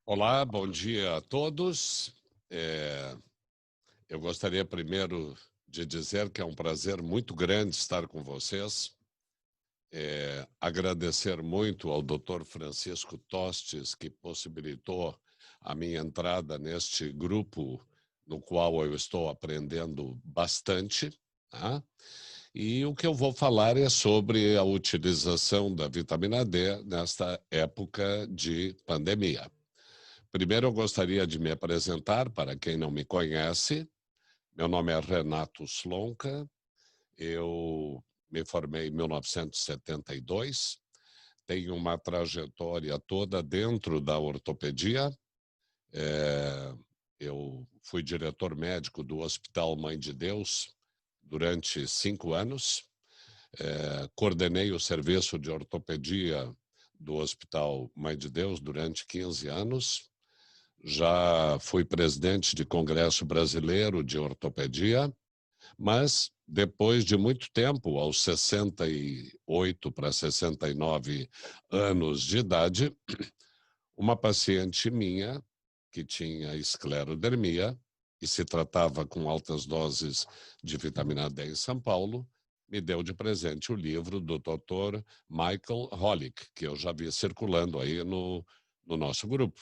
Olá, bom dia a todos. Eu gostaria primeiro de dizer que é um prazer muito grande estar com vocês. Agradecer muito ao Dr. Francisco Tostes, que possibilitou a minha entrada neste grupo, no qual eu estou aprendendo bastante. Tá? E o que eu vou falar é sobre a utilização da vitamina D nesta época de pandemia. Primeiro, eu gostaria de me apresentar para quem não me conhece. Meu nome é Renato Slonka, eu me formei em 1972, tenho uma trajetória toda dentro da ortopedia. Eu fui diretor médico do Hospital Mãe de Deus durante 5 anos, coordenei o serviço de ortopedia do Hospital Mãe de Deus durante 15 anos, já fui presidente de Congresso Brasileiro de Ortopedia, mas depois de muito tempo, aos 68 para 69 anos de idade, uma paciente minha, que tinha esclerodermia e se tratava com altas doses de vitamina D em São Paulo, me deu de presente o livro do Dr. Michael Holick, que eu já vi circulando aí no nosso grupo.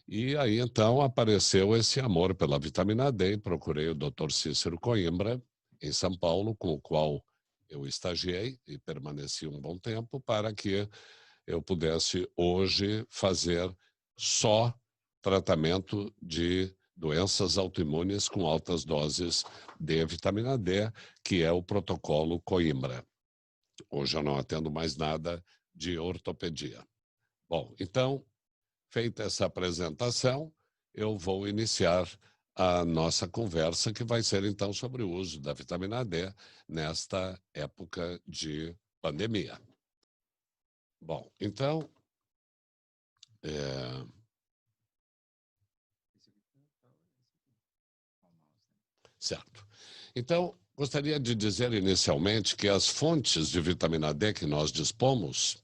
E aí, então, apareceu esse amor pela vitamina D. Procurei o Dr. Cícero Coimbra, em São Paulo, com o qual eu estagiei e permaneci um bom tempo, para que eu pudesse hoje fazer só tratamento de doenças autoimunes com altas doses de vitamina D, que é o protocolo Coimbra. Hoje eu não atendo mais nada de ortopedia. Bom, então, feita essa apresentação, eu vou iniciar a nossa conversa, que vai ser, então, sobre o uso da vitamina D nesta época de pandemia. Bom, então, é... certo. Então, gostaria de dizer inicialmente que as fontes de vitamina D que nós dispomos,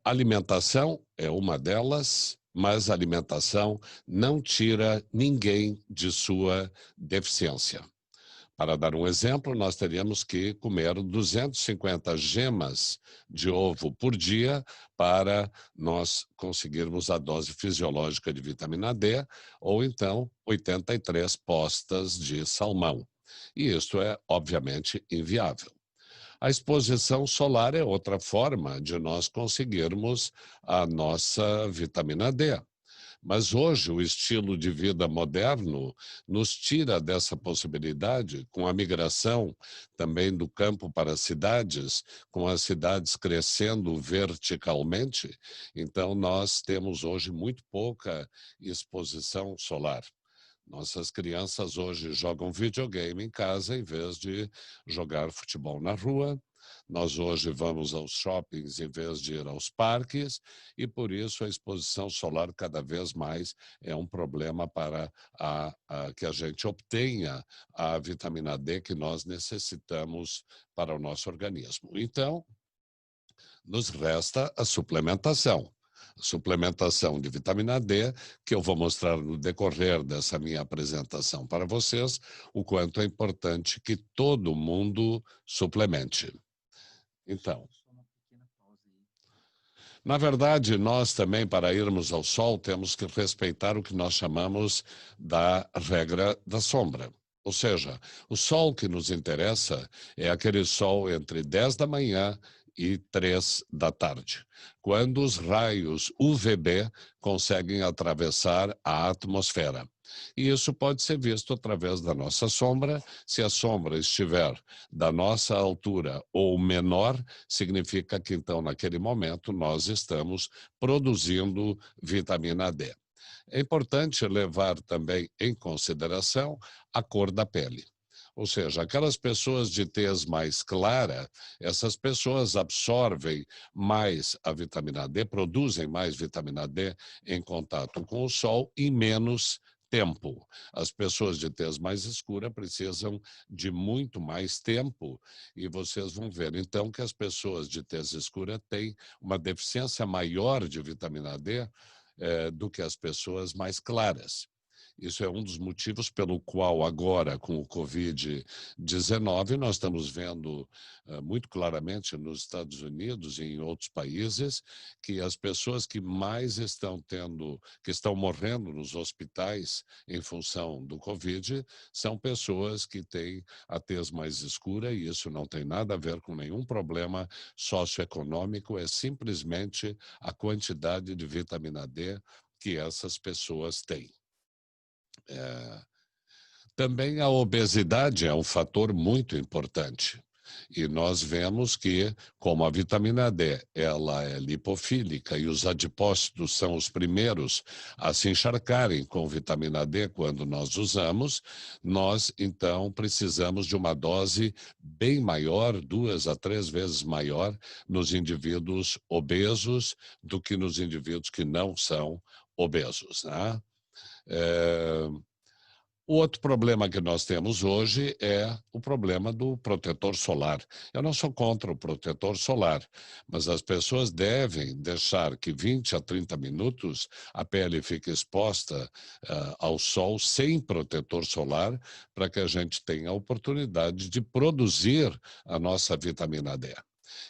alimentação é uma delas, mas a alimentação não tira ninguém de sua deficiência. Para dar um exemplo, nós teríamos que comer 250 gemas de ovo por dia para nós conseguirmos a dose fisiológica de vitamina D, ou então 83 postas de salmão. E isso é, obviamente, inviável. A exposição solar é outra forma de nós conseguirmos a nossa vitamina D. Mas hoje o estilo de vida moderno nos tira dessa possibilidade, com a migração também do campo para as cidades, com as cidades crescendo verticalmente. Então, nós temos hoje muito pouca exposição solar. Nossas crianças hoje jogam videogame em casa em vez de jogar futebol na rua. Nós hoje vamos aos shoppings em vez de ir aos parques, e por isso a exposição solar cada vez mais é um problema para que a gente obtenha a vitamina D que nós necessitamos para o nosso organismo. Então, nos resta a suplementação. Suplementação de vitamina D, que eu vou mostrar no decorrer dessa minha apresentação para vocês, o quanto é importante que todo mundo suplemente. Então, na verdade, nós também, para irmos ao sol, temos que respeitar o que nós chamamos da regra da sombra. Ou seja, o sol que nos interessa é aquele sol entre 10 da manhã e 3 da tarde, quando os raios UVB conseguem atravessar a atmosfera. E isso pode ser visto através da nossa sombra. Se a sombra estiver da nossa altura ou menor, significa que, então, naquele momento, nós estamos produzindo vitamina D. É importante levar também em consideração a cor da pele. Ou seja, aquelas pessoas de tez mais clara, essas pessoas absorvem mais a vitamina D, produzem mais vitamina D em contato com o sol em menos tempo. As pessoas de tez mais escura precisam de muito mais tempo, e vocês vão ver, então, que as pessoas de tez escura têm uma deficiência maior de vitamina D do que as pessoas mais claras. Isso é um dos motivos pelo qual agora, com o Covid-19, nós estamos vendo muito claramente nos Estados Unidos e em outros países que as pessoas que mais que estão morrendo nos hospitais em função do Covid, são pessoas que têm a tez mais escura, e isso não tem nada a ver com nenhum problema socioeconômico, é simplesmente a quantidade de vitamina D que essas pessoas têm. Também a obesidade é um fator muito importante. E nós vemos que, como a vitamina D ela é lipofílica e os adipócitos são os primeiros a se encharcarem com vitamina D quando nós usamos, nós, então, precisamos de uma dose bem maior, 2 a 3 vezes maior, nos indivíduos obesos do que nos indivíduos que não são obesos, né? O outro problema que nós temos hoje é o problema do protetor solar. Eu não sou contra o protetor solar, mas as pessoas devem deixar que 20 a 30 minutos a pele fique exposta ao sol sem protetor solar, para que a gente tenha a oportunidade de produzir a nossa vitamina D.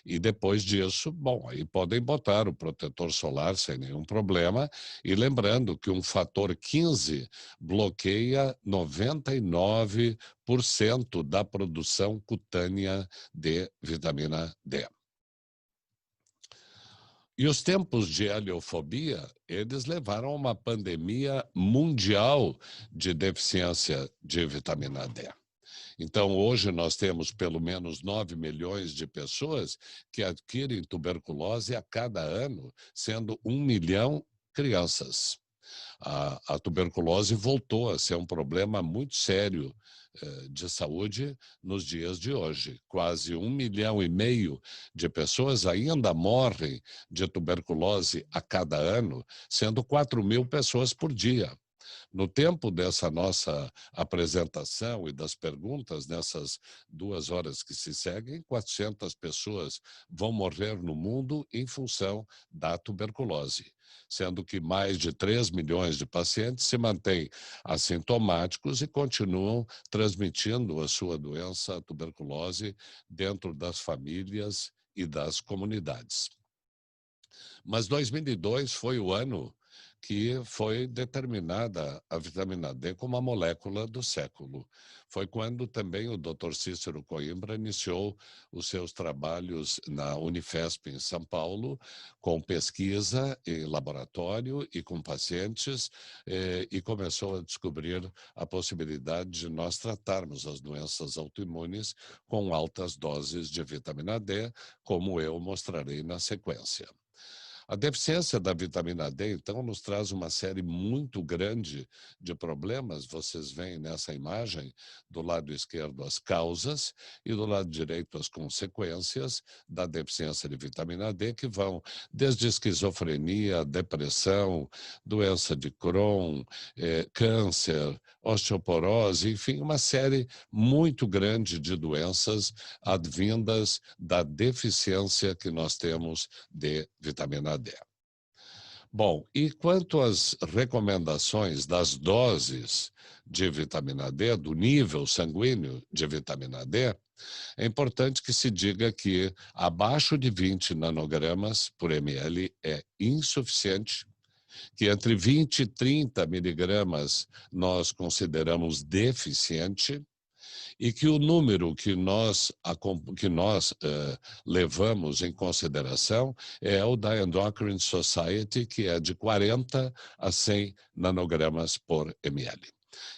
E depois disso, bom, aí podem botar o protetor solar sem nenhum problema, e lembrando que um fator 15 bloqueia 99% da produção cutânea de vitamina D. E os tempos de heliofobia, eles levaram a uma pandemia mundial de deficiência de vitamina D. Então, hoje nós temos pelo menos 9 milhões de pessoas que adquirem tuberculose a cada ano, sendo 1 milhão crianças. A tuberculose voltou a ser um problema muito sério de saúde nos dias de hoje. Quase 1,5 milhão de pessoas ainda morrem de tuberculose a cada ano, sendo 4 mil pessoas por dia. No tempo dessa nossa apresentação e das perguntas, nessas 2 horas que se seguem, 400 pessoas vão morrer no mundo em função da tuberculose, sendo que mais de 3 milhões de pacientes se mantêm assintomáticos e continuam transmitindo a sua doença, a tuberculose, dentro das famílias e das comunidades. Mas 2002 foi o ano que foi determinada a vitamina D como a molécula do século. Foi quando também o Dr. Cícero Coimbra iniciou os seus trabalhos na Unifesp, em São Paulo, com pesquisa em laboratório e com pacientes, e começou a descobrir a possibilidade de nós tratarmos as doenças autoimunes com altas doses de vitamina D, como eu mostrarei na sequência. A deficiência da vitamina D, então, nos traz uma série muito grande de problemas. Vocês veem nessa imagem, do lado esquerdo, as causas e do lado direito as consequências da deficiência de vitamina D, que vão desde esquizofrenia, depressão, doença de Crohn, câncer, osteoporose, enfim, uma série muito grande de doenças advindas da deficiência que nós temos de vitamina D. Bom, e quanto às recomendações das doses de vitamina D, do nível sanguíneo de vitamina D, é importante que se diga que abaixo de 20 nanogramas por ml é insuficiente, que entre 20 e 30 miligramas nós consideramos deficiente, e que o número que nós levamos em consideração é o da Endocrine Society, que é de 40 a 100 nanogramas por ml.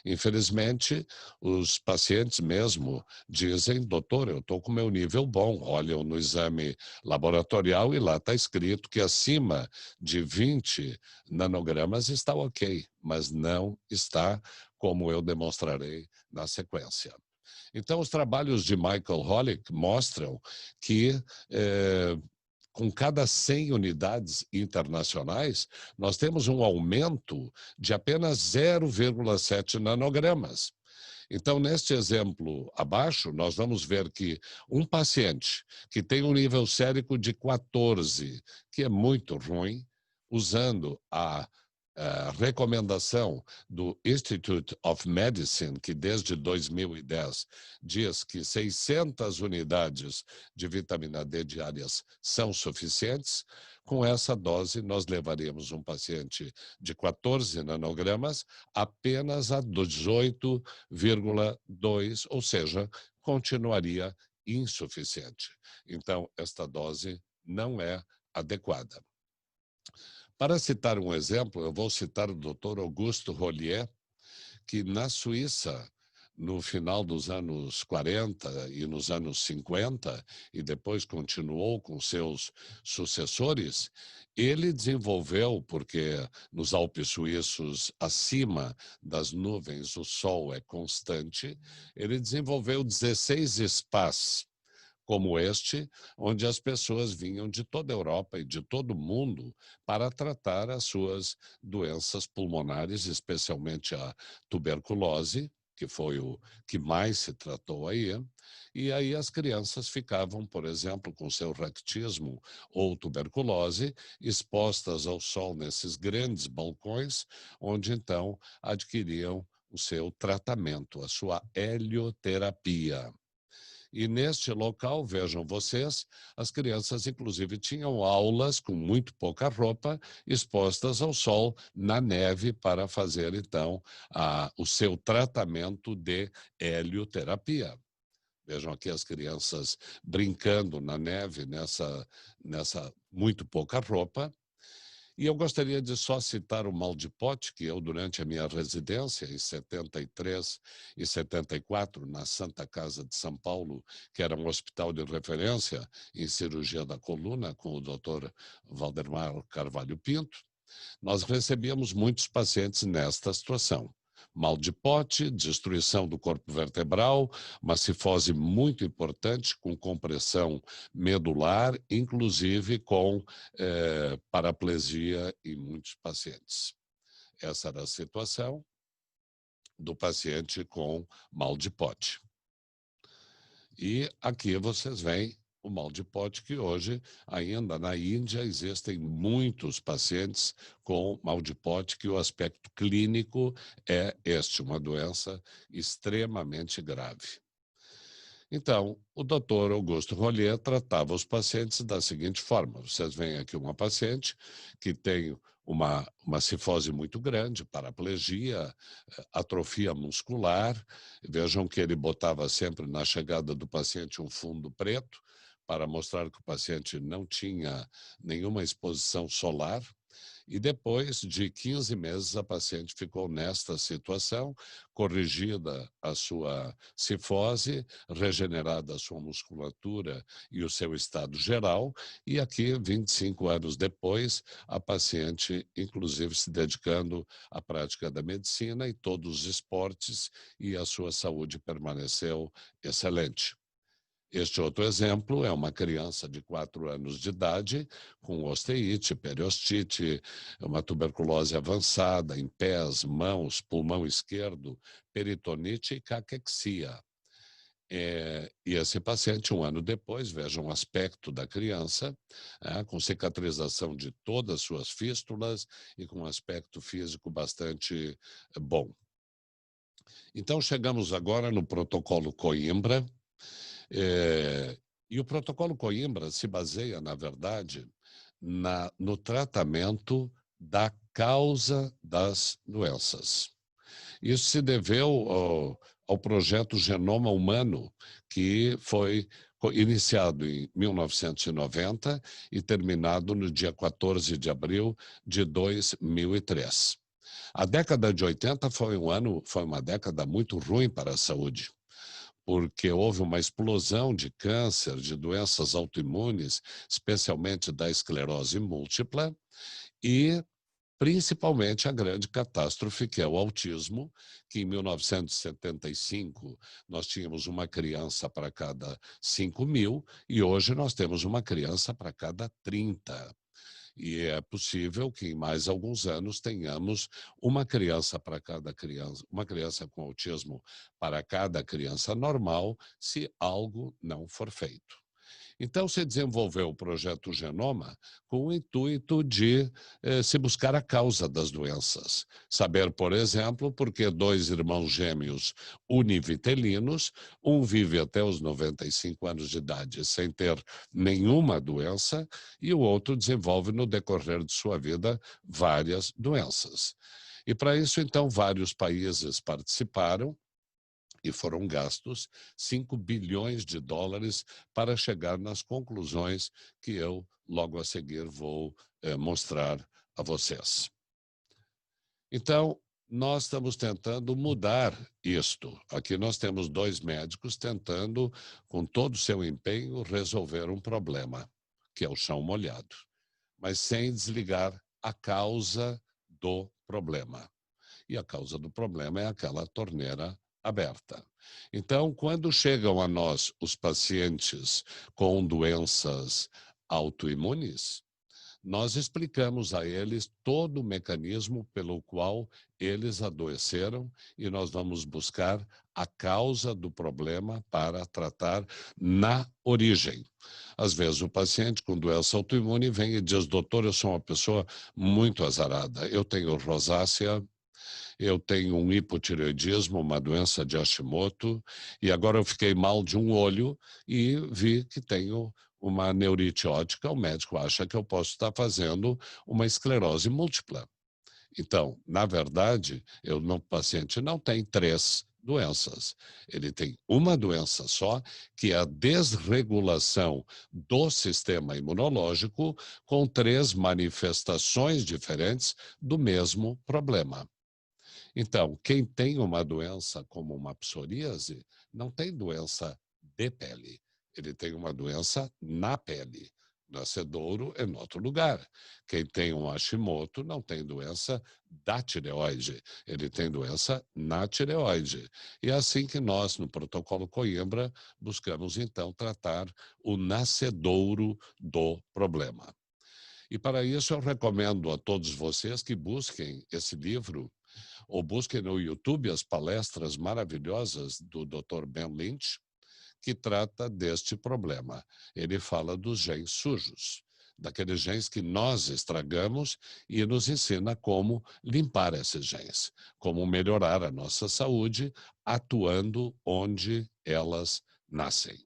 Infelizmente, os pacientes mesmo dizem: doutor, eu estou com meu nível bom. Olham no exame laboratorial e lá está escrito que acima de 20 nanogramas está ok, mas não está, como eu demonstrarei na sequência. Então, os trabalhos de Michael Holick mostram que com cada 100 unidades internacionais, nós temos um aumento de apenas 0,7 nanogramas. Então, neste exemplo abaixo, nós vamos ver que um paciente que tem um nível sérico de 14, que é muito ruim, usando a recomendação do Institute of Medicine, que desde 2010 diz que 600 unidades de vitamina D diárias são suficientes, com essa dose nós levaríamos um paciente de 14 nanogramas apenas a 18,2, ou seja, continuaria insuficiente. Então, esta dose não é adequada. Para citar um exemplo, eu vou citar o Dr. Augusto Rollier, que na Suíça, no final dos anos 40 e nos anos 50, e depois continuou com seus sucessores, ele desenvolveu, porque nos Alpes suíços, acima das nuvens, o sol é constante, ele desenvolveu 16 spas como este, onde as pessoas vinham de toda a Europa e de todo o mundo para tratar as suas doenças pulmonares, especialmente a tuberculose, que foi o que mais se tratou aí, e aí as crianças ficavam, por exemplo, com seu raquitismo ou tuberculose, expostas ao sol nesses grandes balcões, onde então adquiriam o seu tratamento, a sua helioterapia. E neste local, vejam vocês, as crianças inclusive tinham aulas com muito pouca roupa, expostas ao sol, na neve, para fazer então o seu tratamento de helioterapia. Vejam aqui as crianças brincando na neve nessa muito pouca roupa. E eu gostaria de só citar o mal de pote, que eu, durante a minha residência, em 73 e 74, na Santa Casa de São Paulo, que era um hospital de referência em cirurgia da coluna, com o Dr. Valdemar Carvalho Pinto, nós recebíamos muitos pacientes nesta situação. Mal de pote, destruição do corpo vertebral, uma cifose muito importante, com compressão medular, inclusive com paraplegia em muitos pacientes. Essa era a situação do paciente com mal de pote. E aqui vocês veem o mal de pote, que hoje, ainda na Índia, existem muitos pacientes com mal de pote, que o aspecto clínico é uma doença extremamente grave. Então, o doutor Augusto Rollier tratava os pacientes da seguinte forma. Vocês veem aqui uma paciente que tem uma cifose muito grande, paraplegia, atrofia muscular. Vejam que ele botava sempre na chegada do paciente um fundo preto, para mostrar que o paciente não tinha nenhuma exposição solar. E depois de 15 meses, a paciente ficou nesta situação, corrigida a sua cifose, regenerada a sua musculatura e o seu estado geral, e aqui, 25 anos depois, a paciente, inclusive, se dedicando à prática da medicina e todos os esportes, e a sua saúde permaneceu excelente. Este outro exemplo é uma criança de 4 anos de idade com osteite, periostite, uma tuberculose avançada em pés, mãos, pulmão esquerdo, peritonite e caquexia. E esse paciente, um ano depois, vejam o aspecto da criança, com cicatrização de todas as suas fístulas e com um aspecto físico bastante bom. Então, chegamos agora no protocolo Coimbra. E o protocolo Coimbra se baseia, na verdade, no tratamento da causa das doenças. Isso se deveu ao projeto Genoma Humano, que foi iniciado em 1990 e terminado no dia 14 de abril de 2003. A década de 80 foi uma década muito ruim para a saúde, porque houve uma explosão de câncer, de doenças autoimunes, especialmente da esclerose múltipla, e principalmente a grande catástrofe, que é o autismo, que em 1975 nós tínhamos uma criança para cada 5.000, e hoje nós temos uma criança para cada 30. E é possível que em mais alguns anos tenhamos uma criança para cada criança, uma criança com autismo para cada criança normal, se algo não for feito. Então, se desenvolveu o projeto Genoma com o intuito de se buscar a causa das doenças. Saber, por exemplo, por que dois irmãos gêmeos univitelinos, um vive até os 95 anos de idade sem ter nenhuma doença e o outro desenvolve no decorrer de sua vida várias doenças. E para isso, então, vários países participaram e foram gastos 5 bilhões de dólares para chegar nas conclusões que eu, logo a seguir, vou mostrar a vocês. Então, nós estamos tentando mudar isto. Aqui nós temos dois médicos tentando, com todo o seu empenho, resolver um problema, que é o chão molhado, mas sem desligar a causa do problema. E a causa do problema é aquela torneira aberta. Então, quando chegam a nós os pacientes com doenças autoimunes, nós explicamos a eles todo o mecanismo pelo qual eles adoeceram e nós vamos buscar a causa do problema para tratar na origem. Às vezes o paciente com doença autoimune vem e diz: doutor, eu sou uma pessoa muito azarada, eu tenho rosácea, eu tenho um hipotireoidismo, uma doença de Hashimoto, e agora eu fiquei mal de um olho e vi que tenho uma neurite óptica, o médico acha que eu posso estar fazendo uma esclerose múltipla. Então, na verdade, o paciente não tem três doenças. Ele tem uma doença só, que é a desregulação do sistema imunológico com três manifestações diferentes do mesmo problema. Então, quem tem uma doença como uma psoríase, não tem doença de pele, ele tem uma doença na pele. Nascedouro é em outro lugar. Quem tem um Hashimoto não tem doença da tireoide, ele tem doença na tireoide. E é assim que nós, no protocolo Coimbra, buscamos então tratar o nascedouro do problema. E para isso eu recomendo a todos vocês que busquem esse livro ou busquem no YouTube as palestras maravilhosas do Dr. Ben Lynch, que trata deste problema. Ele fala dos genes sujos, daqueles genes que nós estragamos e nos ensina como limpar esses genes, como melhorar a nossa saúde atuando onde elas nascem.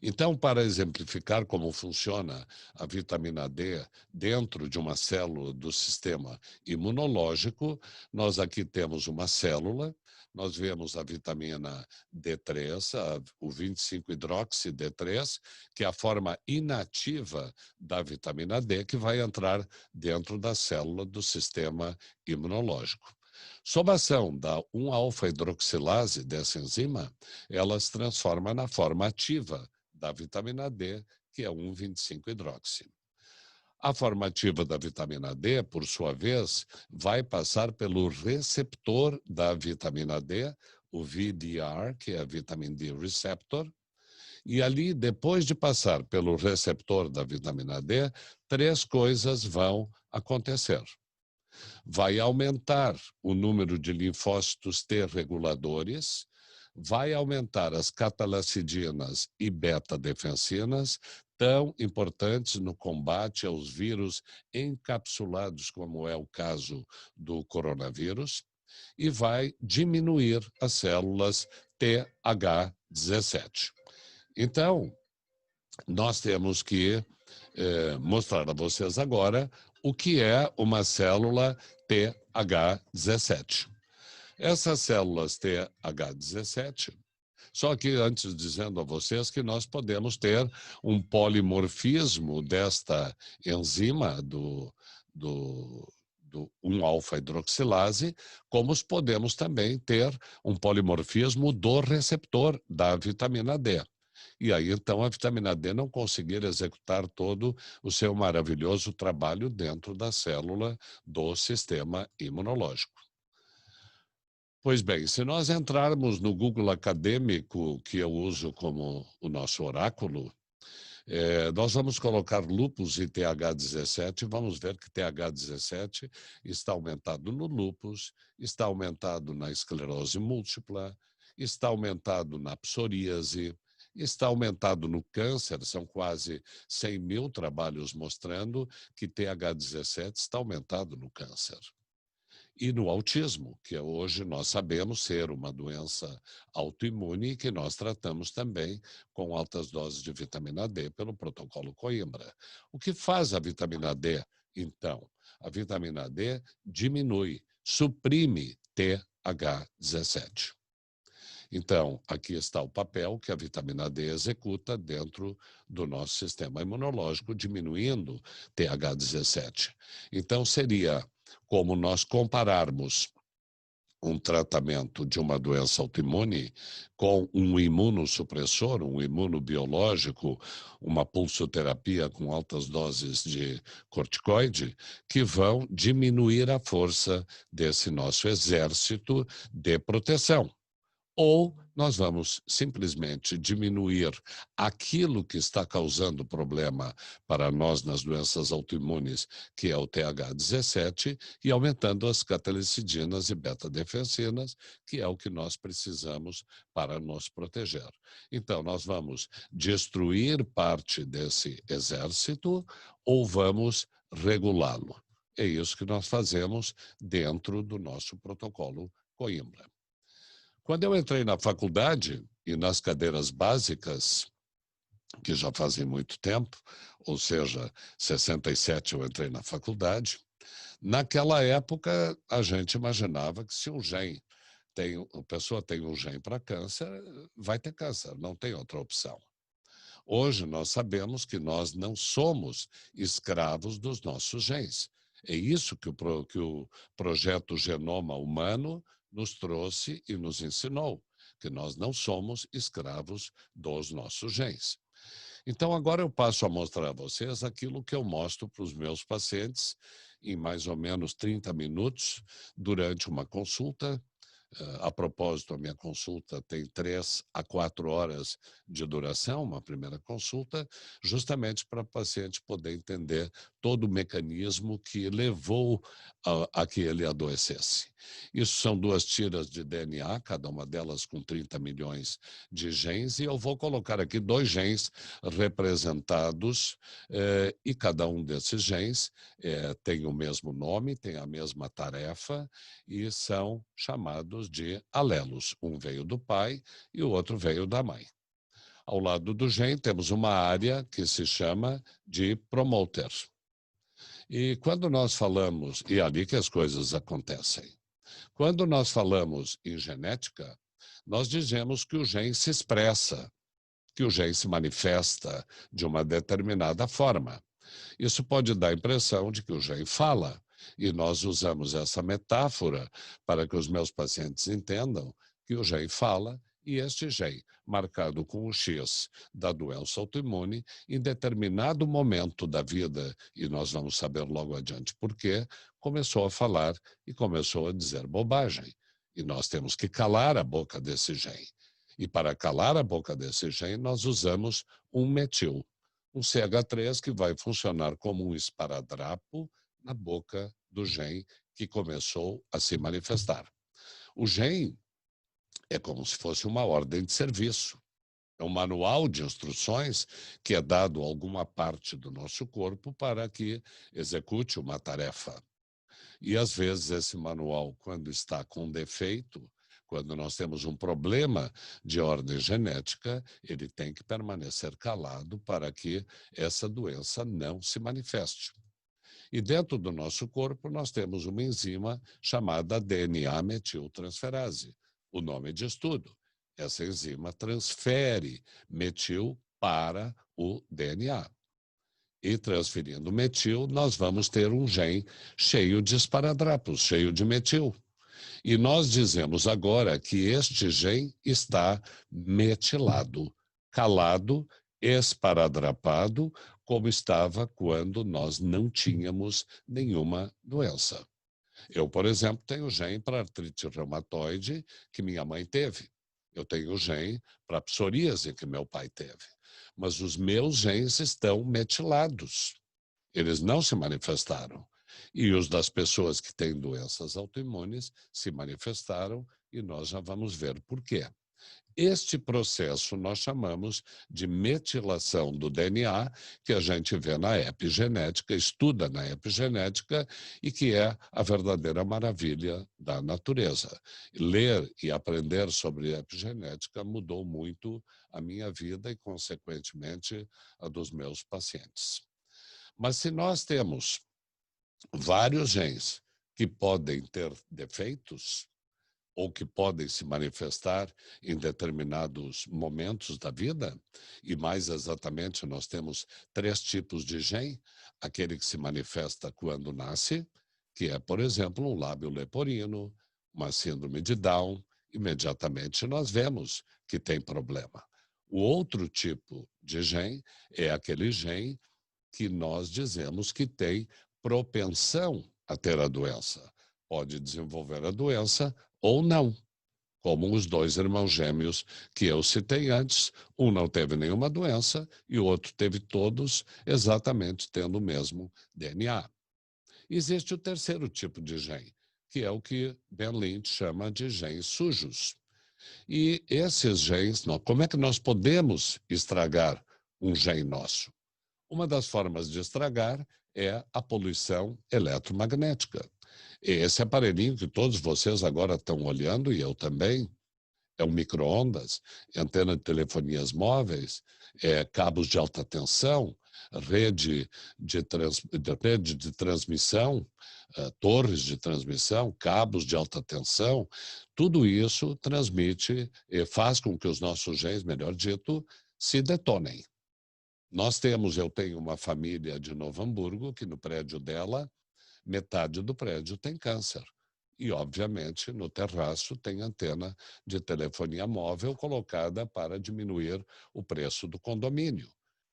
Então, para exemplificar como funciona a vitamina D dentro de uma célula do sistema imunológico, nós aqui temos uma célula, nós vemos a vitamina D3, o 25-hidroxi-D3, que é a forma inativa da vitamina D, que vai entrar dentro da célula do sistema imunológico. Sob a ação da 1-alfa-hidroxilase dessa enzima, ela se transforma na forma ativa da vitamina D, que é 1,25-hidroxi. A forma ativa da vitamina D, por sua vez, vai passar pelo receptor da vitamina D, o VDR, que é a Vitamin D Receptor, e ali, depois de passar pelo receptor da vitamina D, três coisas vão acontecer. Vai aumentar o número de linfócitos T reguladores, vai aumentar as catalacidinas e beta-defensinas, tão importantes no combate aos vírus encapsulados, como é o caso do coronavírus, e vai diminuir as células TH17. Então, nós temos que mostrar a vocês agora o que é uma célula TH17. Essas células TH17, só que antes dizendo a vocês que nós podemos ter um polimorfismo desta enzima do 1-alfa-hidroxilase, como podemos também ter um polimorfismo do receptor da vitamina D. E aí, então, a vitamina D não conseguir executar todo o seu maravilhoso trabalho dentro da célula do sistema imunológico. Pois bem, se nós entrarmos no Google acadêmico, que eu uso como o nosso oráculo, nós vamos colocar lúpus e TH17 e vamos ver que TH17 está aumentado no lúpus, está aumentado na esclerose múltipla, está aumentado na psoríase, Está aumentado no câncer, são quase 100 mil trabalhos mostrando que TH17 está aumentado no câncer. E no autismo, que hoje nós sabemos ser uma doença autoimune e que nós tratamos também com altas doses de vitamina D pelo protocolo Coimbra. O que faz a vitamina D, então? A vitamina D diminui, suprime TH17. Então, aqui está o papel que a vitamina D executa dentro do nosso sistema imunológico, diminuindo TH17. Então, seria como nós compararmos um tratamento de uma doença autoimune com um imunossupressor, um imunobiológico, uma pulsoterapia com altas doses de corticoide, que vão diminuir a força desse nosso exército de proteção. Ou nós vamos simplesmente diminuir aquilo que está causando problema para nós nas doenças autoimunes, que é o TH17, e aumentando as catalicidinas e beta-defensinas, que é o que nós precisamos para nos proteger. Então, nós vamos destruir parte desse exército ou vamos regulá-lo. É isso que nós fazemos dentro do nosso protocolo Coimbra. Quando eu entrei na faculdade e nas cadeiras básicas, que já fazem muito tempo, ou seja, 67 eu entrei na faculdade, naquela época a gente imaginava que se a pessoa tem um gene para câncer, vai ter câncer, não tem outra opção. Hoje nós sabemos que nós não somos escravos dos nossos genes. É isso que o projeto Genoma Humano nos trouxe e nos ensinou, que nós não somos escravos dos nossos genes. Então, agora eu passo a mostrar a vocês aquilo que eu mostro para os meus pacientes em mais ou menos 30 minutos durante uma consulta. A propósito, a minha consulta tem 3 a 4 horas de duração, uma primeira consulta, justamente para o paciente poder entender todo o mecanismo que levou a que ele adoecesse. Isso são 2 tiras de DNA, cada uma delas com 30 milhões de genes, e eu vou colocar aqui 2 genes representados, e cada um desses genes tem o mesmo nome, tem a mesma tarefa, e são chamados de alelos. Um veio do pai e o outro veio da mãe. Ao lado do gene temos uma área que se chama de promoter. E quando nós falamos, e é ali que as coisas acontecem, quando nós falamos em genética, nós dizemos que o gene se expressa, que o gene se manifesta de uma determinada forma. Isso pode dar a impressão de que o gene fala, e nós usamos essa metáfora para que os meus pacientes entendam que o gene fala e este gene, marcado com o X da doença autoimune, em determinado momento da vida, e nós vamos saber logo adiante por quê, começou a falar e começou a dizer bobagem. E nós temos que calar a boca desse gene. E para calar a boca desse gene, nós usamos um metil, um CH3 que vai funcionar como um esparadrapo na boca do gene que começou a se manifestar. O gene é como se fosse uma ordem de serviço. É um manual de instruções que é dado a alguma parte do nosso corpo para que execute uma tarefa. E, às vezes, esse manual, quando está com defeito, quando nós temos um problema de ordem genética, ele tem que permanecer calado para que essa doença não se manifeste. E dentro do nosso corpo nós temos uma enzima chamada DNA metiltransferase. O nome diz tudo. Essa enzima transfere metil para o DNA. E transferindo metil, nós vamos ter um gene cheio de esparadrapos, cheio de metil. E nós dizemos agora que este gene está metilado, calado, esparadrapado, como estava quando nós não tínhamos nenhuma doença. Eu, por exemplo, tenho gene para artrite reumatoide que minha mãe teve. Eu tenho gene para psoríase que meu pai teve. Mas os meus genes estão metilados. Eles não se manifestaram. E os das pessoas que têm doenças autoimunes se manifestaram e nós já vamos ver por quê. Este processo nós chamamos de metilação do DNA, que a gente vê na epigenética, estuda na epigenética, e que é a verdadeira maravilha da natureza. Ler e aprender sobre epigenética mudou muito a minha vida e, consequentemente, a dos meus pacientes. Mas se nós temos vários genes que podem ter defeitos, ou que podem se manifestar em determinados momentos da vida, e mais exatamente nós temos 3 tipos de gene: aquele que se manifesta quando nasce, que é, por exemplo, um lábio leporino, uma síndrome de Down, imediatamente nós vemos que tem problema. O outro tipo de gene é aquele gene que nós dizemos que tem propensão a ter a doença. Pode desenvolver a doença ou não, como os 2 irmãos gêmeos que eu citei antes. Um não teve nenhuma doença e o outro teve todos, exatamente tendo o mesmo DNA. Existe o terceiro tipo de gene, que é o que Ben Lynch chama de genes sujos. E esses genes, como é que nós podemos estragar um gene nosso? Uma das formas de estragar é a poluição eletromagnética. Esse aparelhinho que todos vocês agora estão olhando, e eu também, é um micro-ondas, antena de telefonias móveis, cabos de alta tensão, rede de transmissão, torres de transmissão, cabos de alta tensão. Tudo isso transmite e faz com que os nossos genes, melhor dito, se detonem. Eu tenho uma família de Novo Hamburgo que no prédio dela, metade do prédio tem câncer. E, obviamente, no terraço tem antena de telefonia móvel colocada para diminuir o preço do condomínio.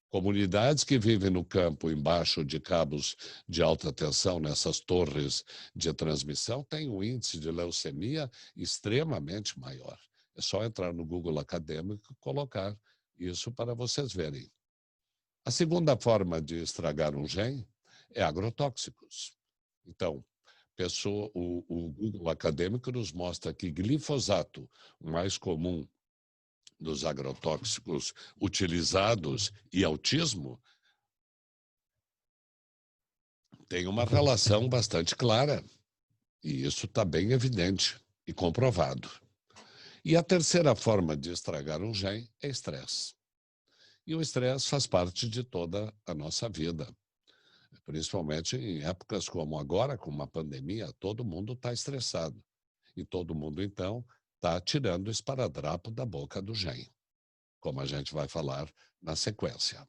Comunidades que vivem no campo, embaixo de cabos de alta tensão, nessas torres de transmissão, têm um índice de leucemia extremamente maior. É só entrar no Google Acadêmico e colocar isso para vocês verem. A segunda forma de estragar um gene é agrotóxicos. Então, o Google Acadêmico nos mostra que glifosato, o mais comum dos agrotóxicos utilizados, e autismo, tem uma relação bastante clara. E isso está bem evidente e comprovado. E a terceira forma de estragar um gene é estresse. E o estresse faz parte de toda a nossa vida. Principalmente em épocas como agora, com uma pandemia, todo mundo está estressado. E todo mundo, então, está tirando o esparadrapo da boca do gene, como a gente vai falar na sequência.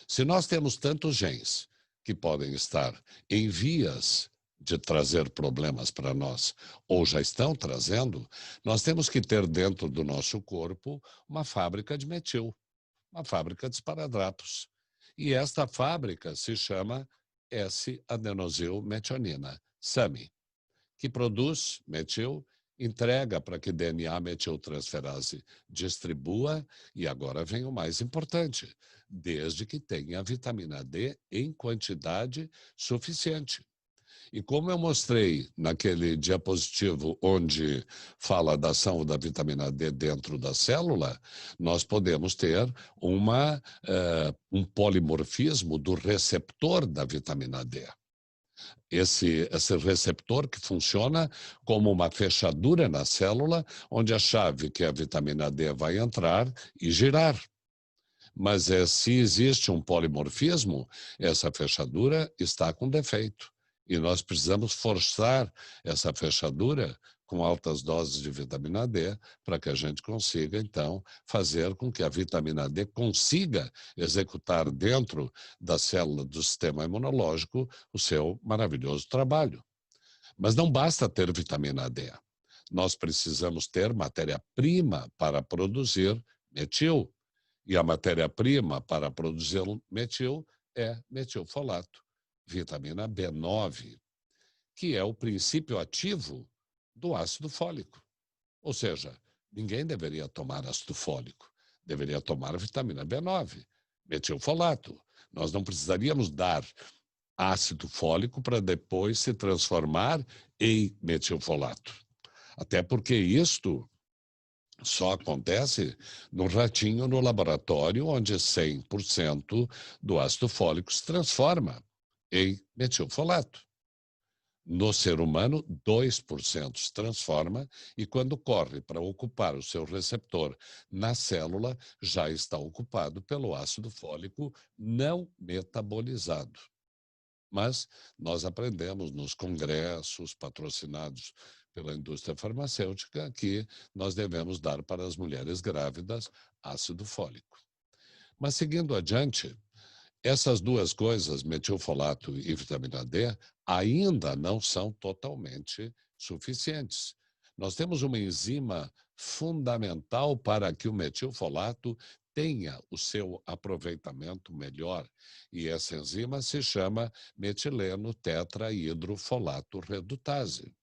Se nós temos tantos genes que podem estar em vias de trazer problemas para nós, ou já estão trazendo, nós temos que ter dentro do nosso corpo uma fábrica de metil, uma fábrica de esparadrapos. E esta fábrica se chama S-adenosilmetionina, SAMI, que produz metil, entrega para que DNA metiltransferase distribua, e agora vem o mais importante, desde que tenha vitamina D em quantidade suficiente. E como eu mostrei naquele diapositivo onde fala da ação da vitamina D dentro da célula, nós podemos ter um polimorfismo do receptor da vitamina D. Esse receptor que funciona como uma fechadura na célula, onde a chave, que é a vitamina D, vai entrar e girar. Mas se existe um polimorfismo, essa fechadura está com defeito. E nós precisamos forçar essa fechadura com altas doses de vitamina D para que a gente consiga, então, fazer com que a vitamina D consiga executar dentro da célula do sistema imunológico o seu maravilhoso trabalho. Mas não basta ter vitamina D. Nós precisamos ter matéria-prima para produzir metil. E a matéria-prima para produzir metil é metilfolato, vitamina B9, que é o princípio ativo do ácido fólico. Ou seja, ninguém deveria tomar ácido fólico, deveria tomar vitamina B9, metilfolato. Nós não precisaríamos dar ácido fólico para depois se transformar em metilfolato. Até porque isto só acontece no ratinho no laboratório, onde 100% do ácido fólico se transforma em metilfolato. No ser humano, 2% se transforma e quando corre para ocupar o seu receptor na célula, já está ocupado pelo ácido fólico não metabolizado. Mas nós aprendemos nos congressos patrocinados pela indústria farmacêutica que nós devemos dar para as mulheres grávidas ácido fólico. Mas seguindo adiante, essas duas coisas, metilfolato e vitamina D, ainda não são totalmente suficientes. Nós temos uma enzima fundamental para que o metilfolato tenha o seu aproveitamento melhor. E essa enzima se chama metileno tetrahidrofolato redutase.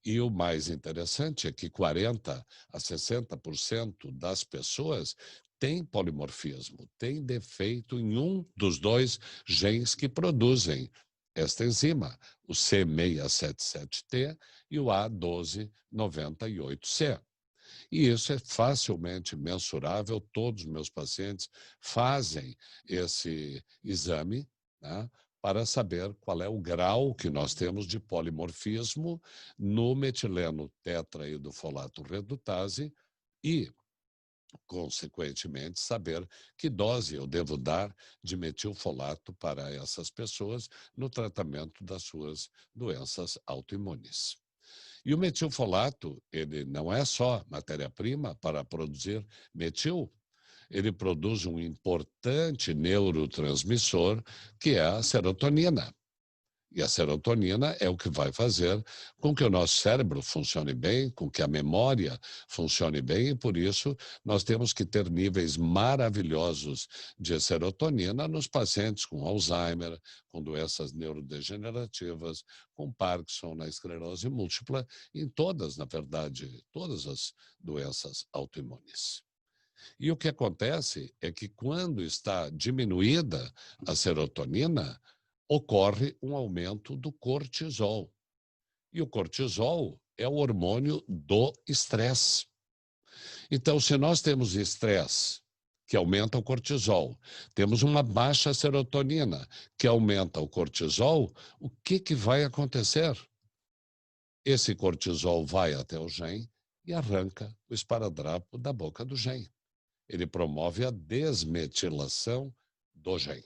E o mais interessante é que 40% a 60% das pessoas têm polimorfismo, têm defeito em um dos dois genes que produzem esta enzima, o C677T e o A1298C. E isso é facilmente mensurável, todos os meus pacientes fazem esse exame, né, para saber qual é o grau que nós temos de polimorfismo no metileno tetraidrofolato redutase e, consequentemente, saber que dose eu devo dar de metilfolato para essas pessoas no tratamento das suas doenças autoimunes. E o metilfolato, ele não é só matéria-prima para produzir metil, ele produz um importante neurotransmissor, que é a serotonina. E a serotonina é o que vai fazer com que o nosso cérebro funcione bem, com que a memória funcione bem, e por isso nós temos que ter níveis maravilhosos de serotonina nos pacientes com Alzheimer, com doenças neurodegenerativas, com Parkinson, na esclerose múltipla, em todas, na verdade, todas as doenças autoimunes. E o que acontece é que quando está diminuída a serotonina, ocorre um aumento do cortisol. E o cortisol é o hormônio do estresse. Então, se nós temos estresse, que aumenta o cortisol, temos uma baixa serotonina, que aumenta o cortisol, o que vai acontecer? Esse cortisol vai até o gen e arranca o esparadrapo da boca do gen. Ele promove a desmetilação do gen.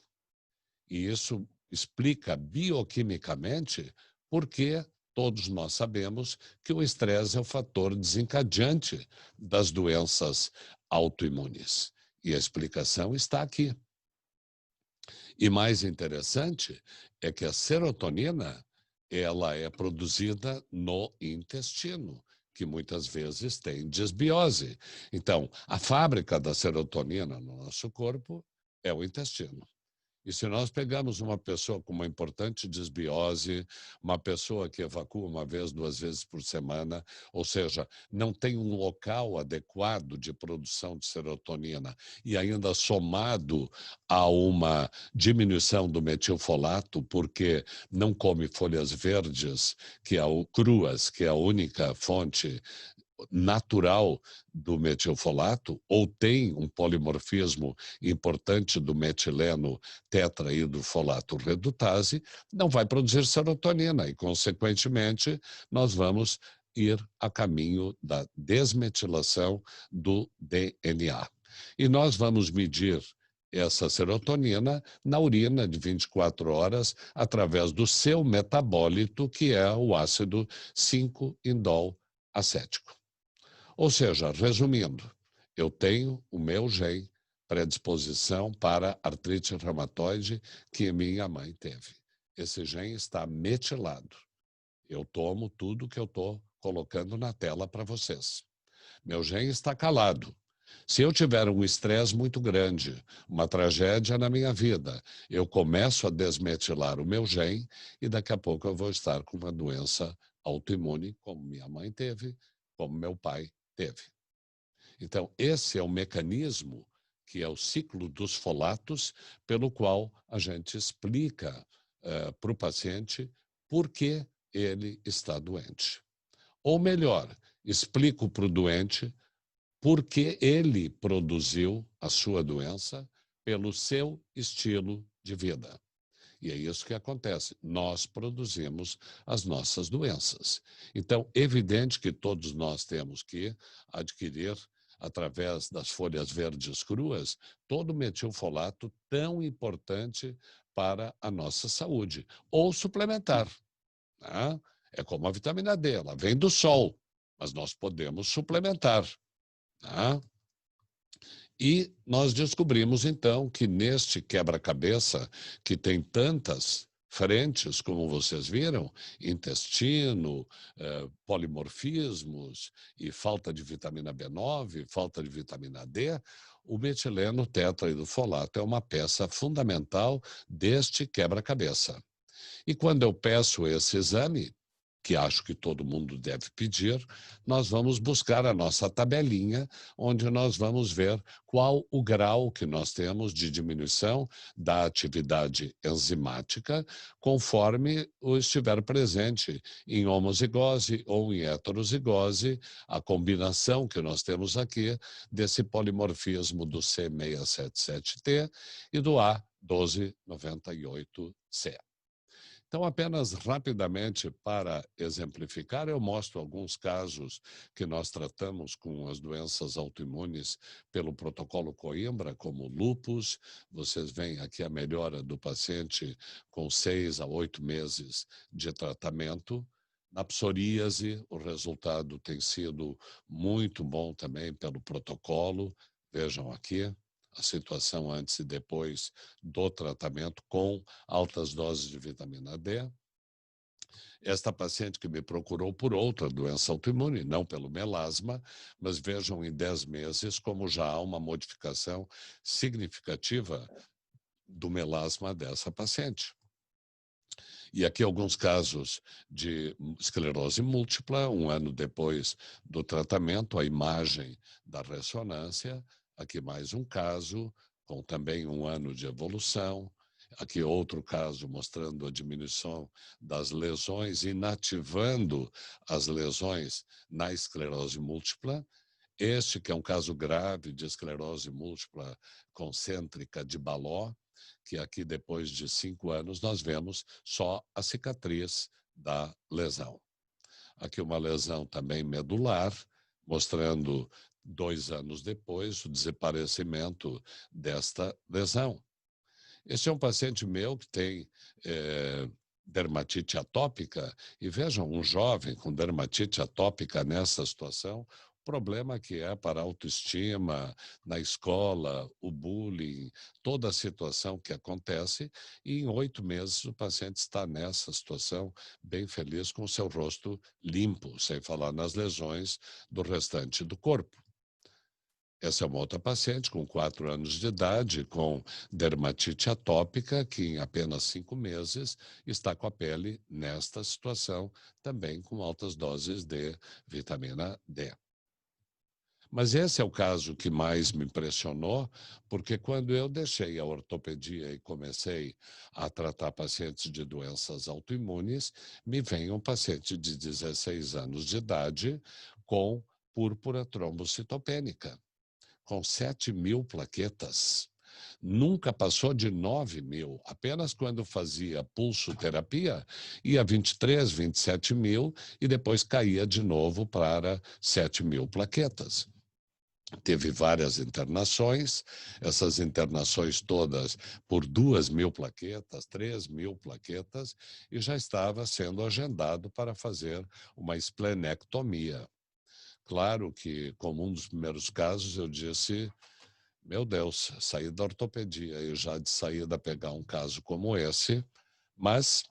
E isso explica bioquimicamente por que todos nós sabemos que o estresse é o fator desencadeante das doenças autoimunes. E a explicação está aqui. E mais interessante é que a serotonina, ela é produzida no intestino, que muitas vezes tem desbiose. Então, a fábrica da serotonina no nosso corpo é o intestino. E se nós pegamos uma pessoa com uma importante desbiose, uma pessoa que evacua uma vez, 2 vezes por semana, ou seja, não tem um local adequado de produção de serotonina e ainda somado a uma diminuição do metilfolato, porque não come folhas verdes, cruas, que é a única fonte natural do metilfolato, ou tem um polimorfismo importante do metileno tetrahidrofolato redutase, não vai produzir serotonina e, consequentemente, nós vamos ir a caminho da desmetilação do DNA. E nós vamos medir essa serotonina na urina de 24 horas através do seu metabólito, que é o ácido 5-indol acético. Ou seja, resumindo, eu tenho o meu gen predisposição para artrite reumatoide que minha mãe teve. Esse gen está metilado. Eu tomo tudo que eu estou colocando na tela para vocês. Meu gen está calado. Se eu tiver um estresse muito grande, uma tragédia na minha vida, eu começo a desmetilar o meu gen e daqui a pouco eu vou estar com uma doença autoimune, como minha mãe teve, como meu pai teve. Então, esse é o mecanismo, que é o ciclo dos folatos, pelo qual a gente explica para o paciente por que ele está doente. Ou melhor, explico para o doente porque ele produziu a sua doença pelo seu estilo de vida. E é isso que acontece. Nós produzimos as nossas doenças. Então, evidente que todos nós temos que adquirir, através das folhas verdes cruas, todo o metilfolato tão importante para a nossa saúde. Ou suplementar. Né? É como a vitamina D, ela vem do sol, mas nós podemos suplementar. Né? E nós descobrimos, então, que neste quebra-cabeça, que tem tantas frentes, como vocês viram, intestino, polimorfismos e falta de vitamina B9, falta de vitamina D, o metileno tetraidrofolato é uma peça fundamental deste quebra-cabeça. E quando eu peço esse exame, que acho que todo mundo deve pedir, nós vamos buscar a nossa tabelinha, onde nós vamos ver qual o grau que nós temos de diminuição da atividade enzimática, conforme o estiver presente em homozigose ou em heterozigose, a combinação que nós temos aqui desse polimorfismo do C677T e do A1298C. Então, apenas rapidamente para exemplificar, eu mostro alguns casos que nós tratamos com as doenças autoimunes pelo protocolo Coimbra, como lúpus. Vocês veem aqui a melhora do paciente com 6 a 8 meses de tratamento. Na psoríase, o resultado tem sido muito bom também pelo protocolo. Vejam aqui a situação antes e depois do tratamento com altas doses de vitamina D. Esta paciente que me procurou por outra doença autoimune, não pelo melasma, mas vejam em 10 meses como já há uma modificação significativa do melasma dessa paciente. E aqui alguns casos de esclerose múltipla, 1 ano depois do tratamento, a imagem da ressonância. Aqui mais um caso, com também 1 ano de evolução. Aqui outro caso mostrando a diminuição das lesões, inativando as lesões na esclerose múltipla. Este que é um caso grave de esclerose múltipla concêntrica de Baló, que aqui depois de 5 anos nós vemos só a cicatriz da lesão. Aqui uma lesão também medular, mostrando 2 anos depois o desaparecimento desta lesão. Este é um paciente meu que tem dermatite atópica, e vejam, um jovem com dermatite atópica nessa situação, o problema que é para a autoestima, na escola, o bullying, toda a situação que acontece, e em 8 meses o paciente está nessa situação bem feliz com o seu rosto limpo, sem falar nas lesões do restante do corpo. Essa é uma outra paciente com 4 anos de idade, com dermatite atópica, que em apenas 5 meses está com a pele nesta situação, também com altas doses de vitamina D. Mas esse é o caso que mais me impressionou, porque quando eu deixei a ortopedia e comecei a tratar pacientes de doenças autoimunes, me vem um paciente de 16 anos de idade com púrpura trombocitopênica, com 7.000 plaquetas. Nunca passou de 9.000. Apenas quando fazia pulsoterapia, ia 23, 27.000 e depois caía de novo para 7.000 plaquetas. Teve várias internações, essas internações todas por 2.000 plaquetas, 3.000 plaquetas, e já estava sendo agendado para fazer uma esplenectomia. Claro que, como um dos primeiros casos, eu disse, meu Deus, saí da ortopedia e já de saída pegar um caso como esse, mas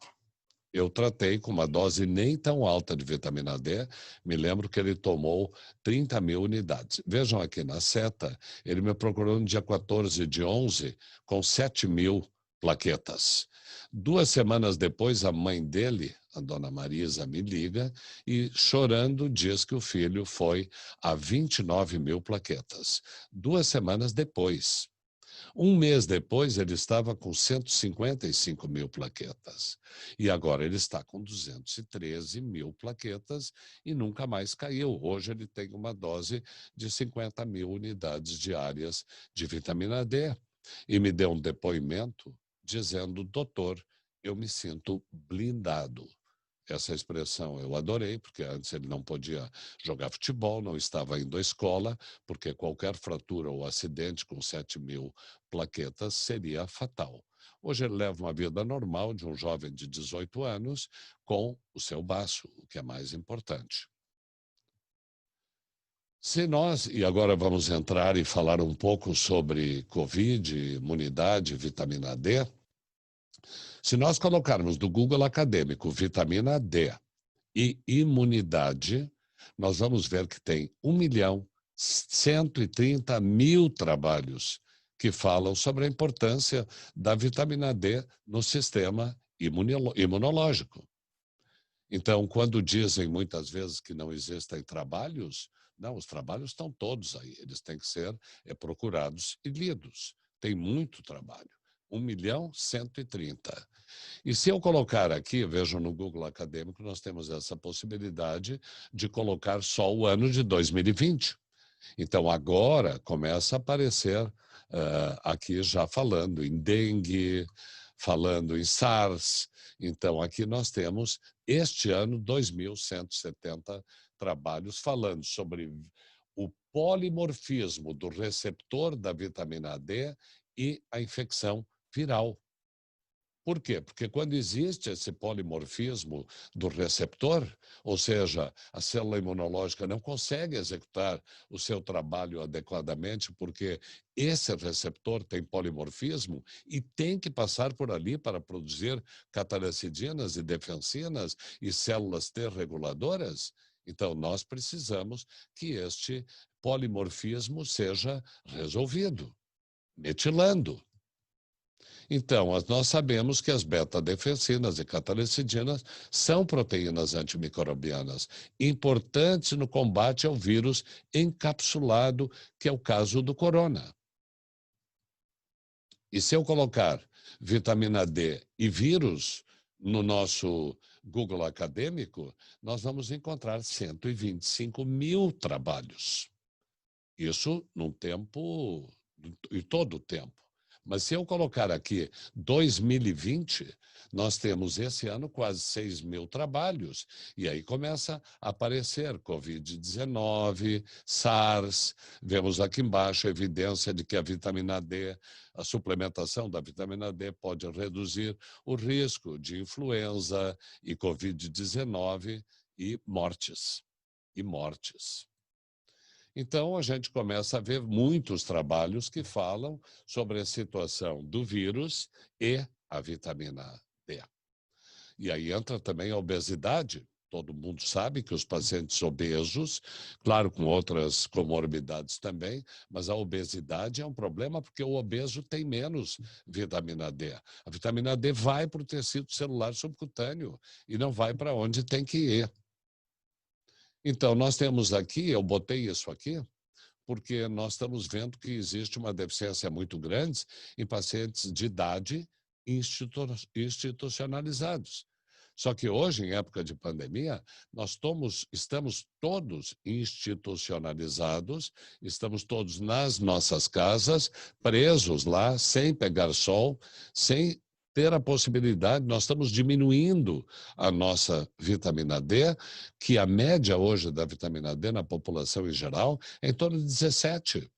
eu tratei com uma dose nem tão alta de vitamina D, me lembro que ele tomou 30.000 unidades. Vejam aqui na seta, ele me procurou no dia 14 de 11 com 7.000 plaquetas. 2 semanas depois, a mãe dele, a dona Marisa, me liga e, chorando, diz que o filho foi a 29.000 plaquetas. 2 semanas depois. Um mês depois, ele estava com 155 mil plaquetas. E agora ele está com 213 mil plaquetas e nunca mais caiu. Hoje ele tem uma dose de 50 mil unidades diárias de vitamina D. E me deu um depoimento dizendo: doutor, eu me sinto blindado. Essa expressão eu adorei, porque antes ele não podia jogar futebol, não estava indo à escola, porque qualquer fratura ou acidente com 7 mil plaquetas seria fatal. Hoje ele leva uma vida normal de um jovem de 18 anos com o seu baço, o que é mais importante. Se nós, e agora vamos entrar e falar um pouco sobre Covid, imunidade, vitamina D, se nós colocarmos do Google acadêmico vitamina D e imunidade, nós vamos ver que tem 1.130.000 trabalhos que falam sobre a importância da vitamina D no sistema imunológico. Então, quando dizem muitas vezes que não existem trabalhos, não, os trabalhos estão todos aí, eles têm que ser procurados e lidos. Tem muito trabalho. 1.130.000. E se eu colocar aqui, vejam no Google Acadêmico, nós temos essa possibilidade de colocar só o ano de 2020. Então, agora começa a aparecer aqui já falando em dengue, falando em SARS. Então, aqui nós temos, este ano, 2.170 trabalhos falando sobre o polimorfismo do receptor da vitamina D e a infecção viral. Por quê? Porque quando existe esse polimorfismo do receptor, ou seja, a célula imunológica não consegue executar o seu trabalho adequadamente, porque esse receptor tem polimorfismo e tem que passar por ali para produzir cataracidinas e defensinas e células T reguladoras. Então, nós precisamos que este polimorfismo seja resolvido, metilando. Então, nós sabemos que as beta-defensinas e cataracidinas são proteínas antimicrobianas, importantes no combate ao vírus encapsulado, que é o caso do corona. E se eu colocar vitamina D e vírus no nosso Google acadêmico, nós vamos encontrar 125.000 trabalhos. Isso num tempo, e todo o tempo. Mas se eu colocar aqui 2020, nós temos esse ano quase 6.000 trabalhos. E aí começa a aparecer Covid-19, SARS. Vemos aqui embaixo a evidência de que a vitamina D, a suplementação da vitamina D pode reduzir o risco de influenza e Covid-19 e mortes. Então, a gente começa a ver muitos trabalhos que falam sobre a situação do vírus e a vitamina D. E aí entra também a obesidade. Todo mundo sabe que os pacientes obesos, claro, com outras comorbidades também, mas a obesidade é um problema porque o obeso tem menos vitamina D. A vitamina D vai para o tecido celular subcutâneo e não vai para onde tem que ir. Então, nós temos aqui, eu botei isso aqui, porque nós estamos vendo que existe uma deficiência muito grande em pacientes de idade institucionalizados. Só que hoje, em época de pandemia, nós estamos todos institucionalizados, estamos todos nas nossas casas, presos lá, sem pegar sol, sem ter a possibilidade, nós estamos diminuindo a nossa vitamina D, que a média hoje da vitamina D na população em geral é em torno de 17,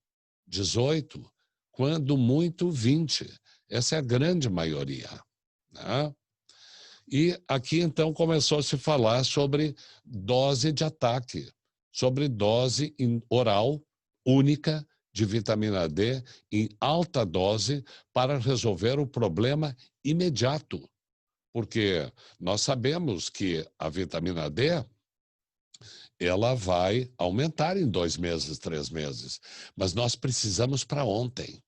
18, quando muito 20. Essa é a grande maioria, né? E aqui, então, começou a se falar sobre dose de ataque, sobre dose oral única de vitamina D em alta dose para resolver o problema imediato. Porque nós sabemos que a vitamina D ela vai aumentar em 2 meses, 3 meses, mas nós precisamos para ontem.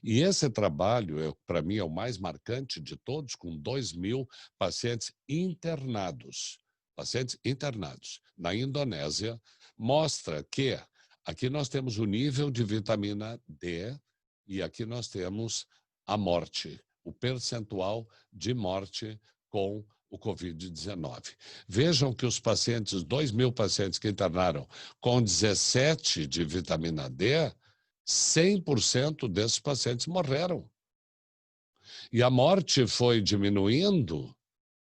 E esse trabalho, para mim, é o mais marcante de todos, com 2.000 pacientes internados. Pacientes internados na Indonésia, mostra que aqui nós temos o nível de vitamina D E aqui nós temos a morte, o percentual de morte com o Covid-19. Vejam que os pacientes, 2.000 pacientes que internaram com 17 de vitamina D, 100% desses pacientes morreram. E a morte foi diminuindo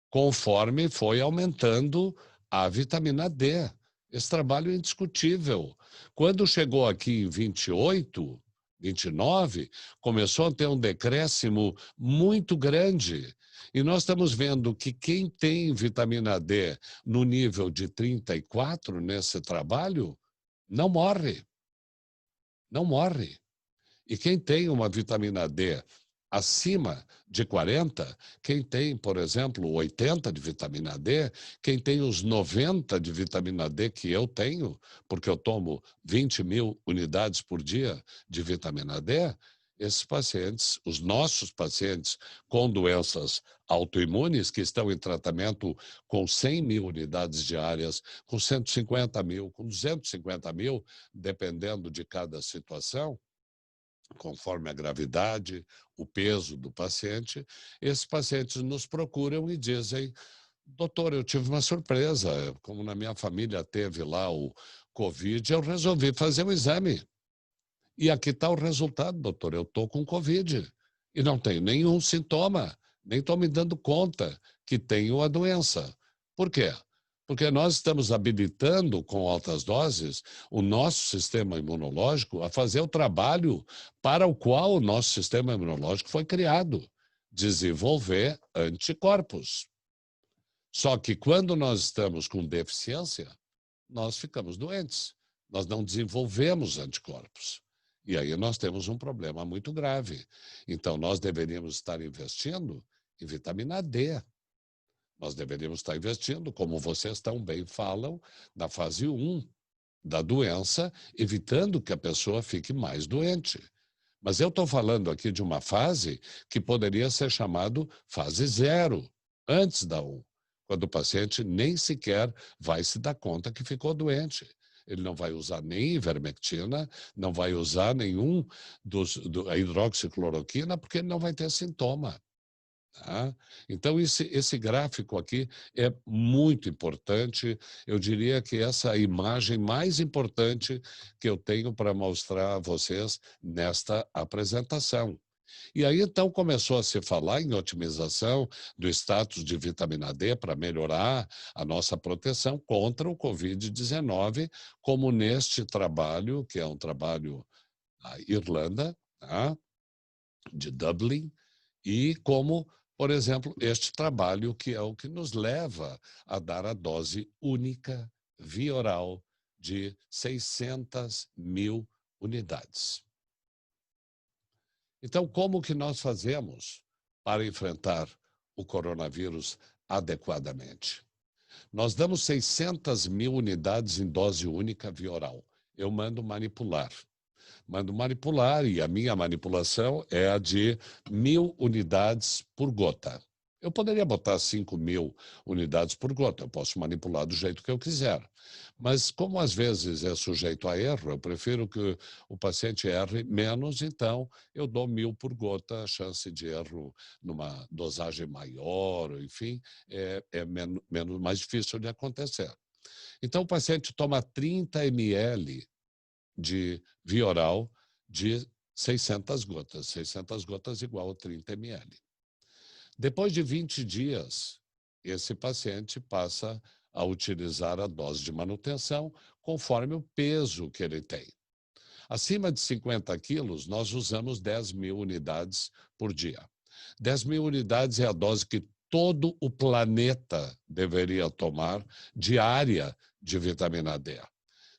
conforme foi aumentando a vitamina D. Esse trabalho é indiscutível. Quando chegou aqui em 28, 29, começou a ter um decréscimo muito grande. E nós estamos vendo que quem tem vitamina D no nível de 34 nesse trabalho, não morre. Não morre. E quem tem uma vitamina D acima de 40, quem tem, por exemplo, 80 de vitamina D, quem tem os 90 de vitamina D que eu tenho, porque eu tomo 20.000 unidades por dia de vitamina D, esses pacientes, os nossos pacientes com doenças autoimunes, que estão em tratamento com 100.000 unidades diárias, com 150.000, com 250.000, dependendo de cada situação, conforme a gravidade, o peso do paciente, esses pacientes nos procuram e dizem: doutor, eu tive uma surpresa, como na minha família teve lá o Covid, eu resolvi fazer o exame. E aqui está o resultado, doutor, eu estou com Covid e não tenho nenhum sintoma, nem estou me dando conta que tenho a doença. Por quê? Porque nós estamos habilitando com altas doses o nosso sistema imunológico a fazer o trabalho para o qual o nosso sistema imunológico foi criado, desenvolver anticorpos. Só que quando nós estamos com deficiência, nós ficamos doentes. Nós não desenvolvemos anticorpos. E aí nós temos um problema muito grave. Então, nós deveríamos estar investindo em vitamina D. Nós deveríamos estar investindo, como vocês tão bem falam, na fase 1 da doença, evitando que a pessoa fique mais doente. Mas eu estou falando aqui de uma fase que poderia ser chamado fase 0, antes da 1, quando o paciente nem sequer vai se dar conta que ficou doente. Ele não vai usar nem ivermectina, não vai usar nenhum a hidroxicloroquina, porque ele não vai ter sintoma. Tá? Então, esse gráfico aqui é muito importante. Eu diria que essa é a imagem mais importante que eu tenho para mostrar a vocês nesta apresentação. E aí, então, começou a se falar em otimização do status de vitamina D para melhorar a nossa proteção contra o Covid-19, como neste trabalho, que é um trabalho na Irlanda, tá? De Dublin, e como, por exemplo, este trabalho que é o que nos leva a dar a dose única via oral de 600.000 unidades. Então, como que nós fazemos para enfrentar o coronavírus adequadamente? Nós damos 600.000 unidades em dose única via oral. Eu mando manipular. Mando manipular e a minha manipulação é a de 1.000 unidades por gota. Eu poderia botar 5.000 unidades por gota, eu posso manipular do jeito que eu quiser. Mas como às vezes é sujeito a erro, eu prefiro que o paciente erre menos, então eu dou 1.000 por gota, a chance de erro numa dosagem maior, enfim, é menos, mais difícil de acontecer. Então o paciente toma 30 ml de via oral de 600 gotas. 600 gotas igual a 30 ml. Depois de 20 dias, esse paciente passa a utilizar a dose de manutenção conforme o peso que ele tem. Acima de 50 quilos, nós usamos 10.000 unidades por dia. 10.000 unidades é a dose que todo o planeta deveria tomar diária de vitamina D.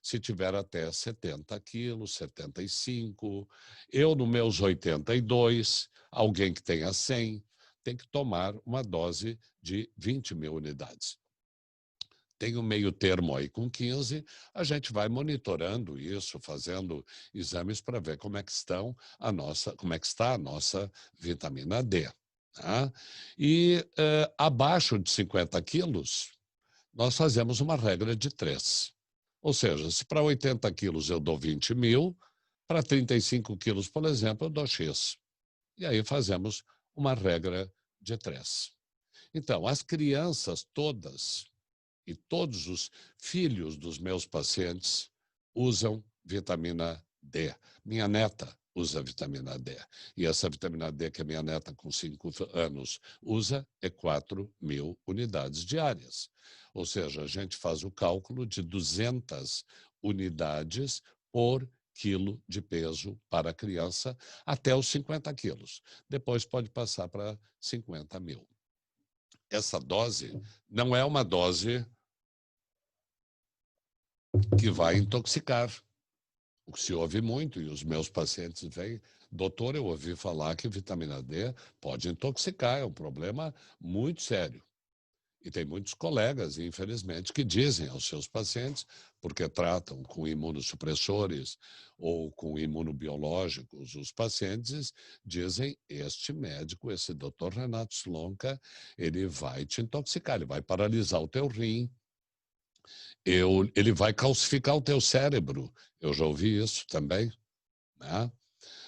Se tiver até 70 quilos, 75, eu nos meus 82, alguém que tenha 100, tem que tomar uma dose de 20.000 unidades. Tem um meio termo aí com 15, a gente vai monitorando isso, fazendo exames para ver como é que como é que está a nossa vitamina D. Tá? E abaixo de 50 quilos, nós fazemos uma regra de 3. Ou seja, se para 80 quilos eu dou 20.000, Para 35 quilos, por exemplo, eu dou X. E aí fazemos uma regra de 3. Então, as crianças todas e todos os filhos dos meus pacientes usam vitamina D. Minha neta usa vitamina D. E essa vitamina D que a minha neta com 5 anos usa é 4.000 unidades diárias. Ou seja, a gente faz o cálculo de 200 unidades por quilo de peso para a criança até os 50 quilos. Depois pode passar para 50.000. Essa dose não é uma dose que vai intoxicar. O que se ouve muito, e os meus pacientes vêm, doutor, eu ouvi falar que vitamina D pode intoxicar, é um problema muito sério. E tem muitos colegas, infelizmente, que dizem aos seus pacientes, porque tratam com imunossupressores ou com imunobiológicos, os pacientes dizem, este médico, esse doutor Renato Slonka, ele vai te intoxicar, ele vai paralisar o teu rim, ele vai calcificar o teu cérebro. Eu já ouvi isso também, né?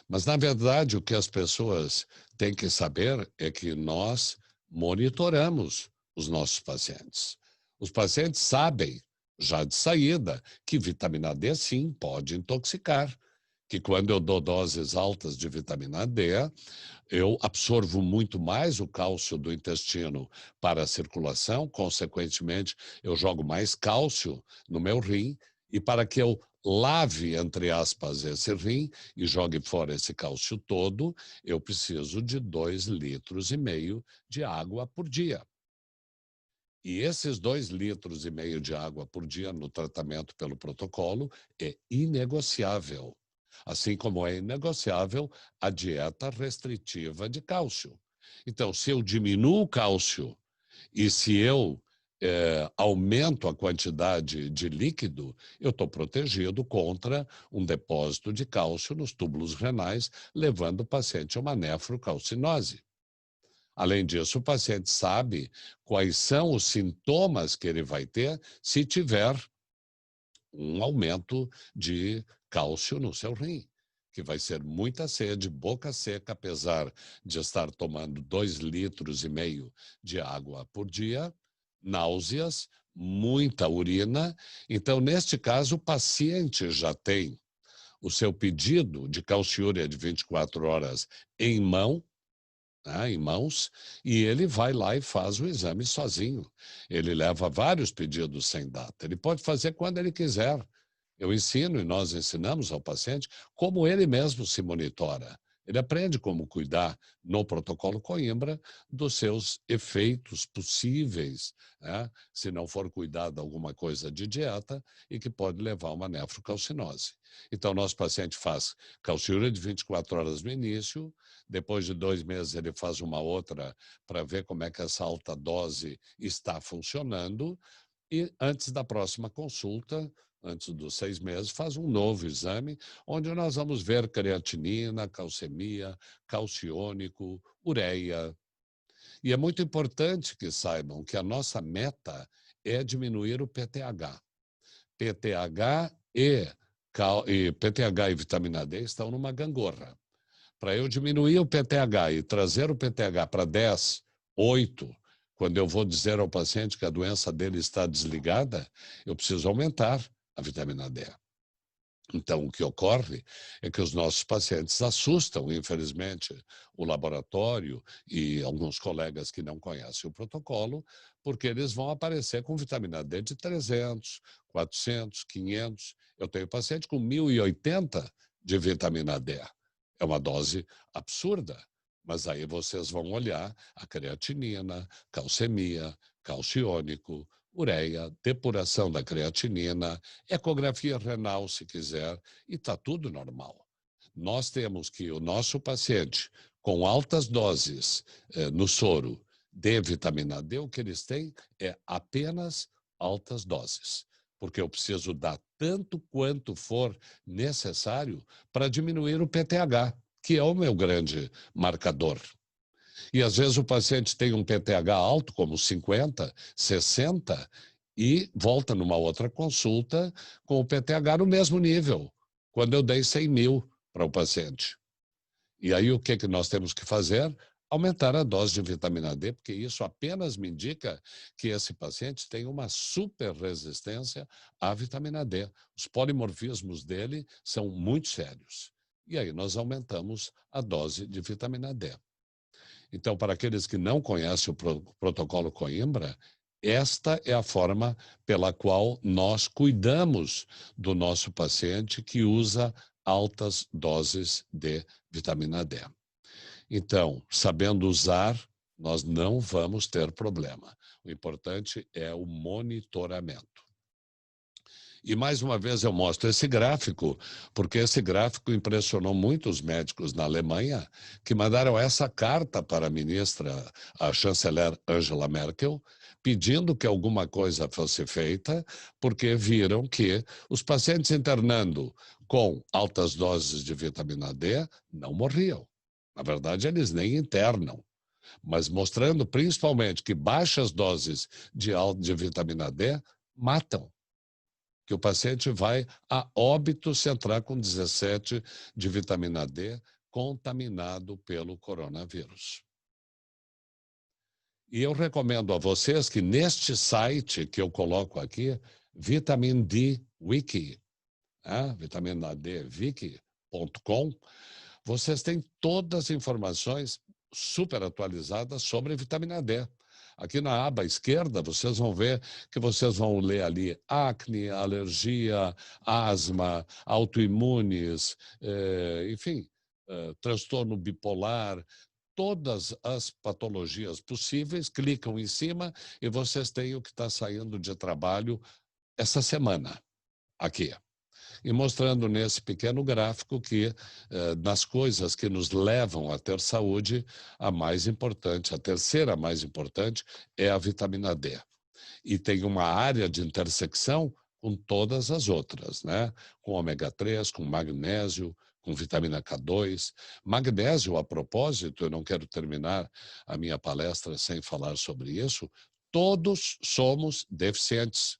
Mas, na verdade, o que as pessoas têm que saber é que nós monitoramos os nossos pacientes. Os pacientes sabem, já de saída, que vitamina D, sim, pode intoxicar. Que quando eu dou doses altas de vitamina D, eu absorvo muito mais o cálcio do intestino para a circulação, consequentemente, eu jogo mais cálcio no meu rim, e para que eu lave, entre aspas, esse rim e jogue fora esse cálcio todo, eu preciso de 2,5 litros de água por dia. E esses 2,5 litros de água por dia no tratamento pelo protocolo é inegociável. Assim como é inegociável a dieta restritiva de cálcio. Então, se eu diminuo o cálcio e se eu aumento a quantidade de líquido, eu estou protegido contra um depósito de cálcio nos túbulos renais, levando o paciente a uma nefrocalcinose. Além disso, o paciente sabe quais são os sintomas que ele vai ter se tiver um aumento de cálcio no seu rim, que vai ser muita sede, boca seca, apesar de estar tomando 2,5 litros de água por dia, náuseas, muita urina. Então, neste caso, o paciente já tem o seu pedido de calciúria de 24 horas em mão, né, em mãos, e ele vai lá e faz o exame sozinho. Ele leva vários pedidos sem data. Ele pode fazer quando ele quiser. Eu ensino e nós ensinamos ao paciente como ele mesmo se monitora. Ele aprende como cuidar no protocolo Coimbra dos seus efeitos possíveis, né, se não for cuidado alguma coisa de dieta e que pode levar a uma nefrocalcinose. Então, nosso paciente faz calciúria de 24 horas no início, depois de 2 meses ele faz uma outra para ver como é que essa alta dose está funcionando e antes da próxima consulta, antes dos 6 meses, faz um novo exame, onde nós vamos ver creatinina, calcemia, calciônico, ureia. E é muito importante que saibam que a nossa meta é diminuir o PTH. PTH e vitamina D estão numa gangorra. Para eu diminuir o PTH e trazer o PTH para 10, 8, quando eu vou dizer ao paciente que a doença dele está desligada, eu preciso aumentar a vitamina D. Então, o que ocorre é que os nossos pacientes assustam, infelizmente, o laboratório e alguns colegas que não conhecem o protocolo, porque eles vão aparecer com vitamina D de 300, 400, 500. Eu tenho paciente com 1.080 de vitamina D. É uma dose absurda. Mas aí vocês vão olhar a creatinina, calcemia, calciônico, ureia, depuração da creatinina, ecografia renal, se quiser, e está tudo normal. Nós temos que o nosso paciente, com altas doses no soro de vitamina D, o que eles têm é apenas altas doses, porque eu preciso dar tanto quanto for necessário para diminuir o PTH, que é o meu grande marcador. E às vezes o paciente tem um PTH alto, como 50, 60, e volta numa outra consulta com o PTH no mesmo nível, quando eu dei 100 mil para o paciente. E aí o que nós temos que fazer? Aumentar a dose de vitamina D, porque isso apenas me indica que esse paciente tem uma super resistência à vitamina D. Os polimorfismos dele são muito sérios. E aí nós aumentamos a dose de vitamina D. Então, para aqueles que não conhecem o protocolo Coimbra, esta é a forma pela qual nós cuidamos do nosso paciente que usa altas doses de vitamina D. Então, sabendo usar, nós não vamos ter problema. O importante é o monitoramento. E, mais uma vez, eu mostro esse gráfico, porque esse gráfico impressionou muitos médicos na Alemanha, que mandaram essa carta para a ministra, a chanceler Angela Merkel, pedindo que alguma coisa fosse feita, porque viram que os pacientes internando com altas doses de vitamina D não morriam. Na verdade, eles nem internam, mas mostrando principalmente que baixas doses de vitamina D matam, que o paciente vai a óbito se entrar com 17 de vitamina D contaminado pelo coronavírus. E eu recomendo a vocês que neste site que eu coloco aqui, Vitamin D Wiki, vitamina D wiki.com, vocês têm todas as informações super atualizadas sobre vitamina D. Aqui na aba esquerda, vocês vão ver que vocês vão ler ali acne, alergia, asma, autoimunes, enfim, transtorno bipolar, todas as patologias possíveis, clicam em cima e vocês têm o que está saindo de trabalho essa semana aqui. E mostrando nesse pequeno gráfico que, nas coisas que nos levam a ter saúde, a mais importante, a terceira mais importante, é a vitamina D. E tem uma área de intersecção com todas as outras, né? Com ômega 3, com magnésio, com vitamina K2. Magnésio, a propósito, eu não quero terminar a minha palestra sem falar sobre isso, todos somos deficientes.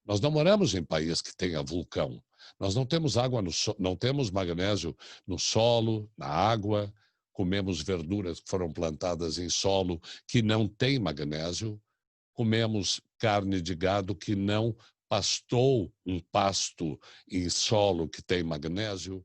Nós não moramos em país que tenha vulcão. Nós não temos água não temos magnésio no solo, na água, comemos verduras que foram plantadas em solo que não tem magnésio, comemos carne de gado que não pastou um pasto em solo que tem magnésio.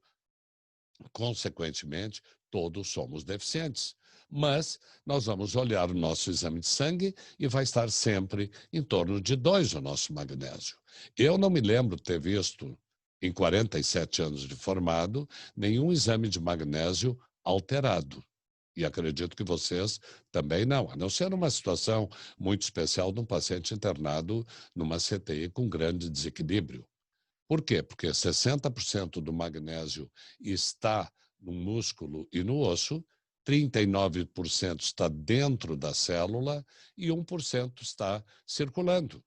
Consequentemente, todos somos deficientes. Mas nós vamos olhar o nosso exame de sangue e vai estar sempre em torno de 2 o nosso magnésio. Eu não me lembro de ter visto, em 47 anos de formado, nenhum exame de magnésio alterado. E acredito que vocês também não, a não ser numa situação muito especial de um paciente internado numa CTI com grande desequilíbrio. Por quê? Porque 60% do magnésio está no músculo e no osso, 39% está dentro da célula e 1% está circulando.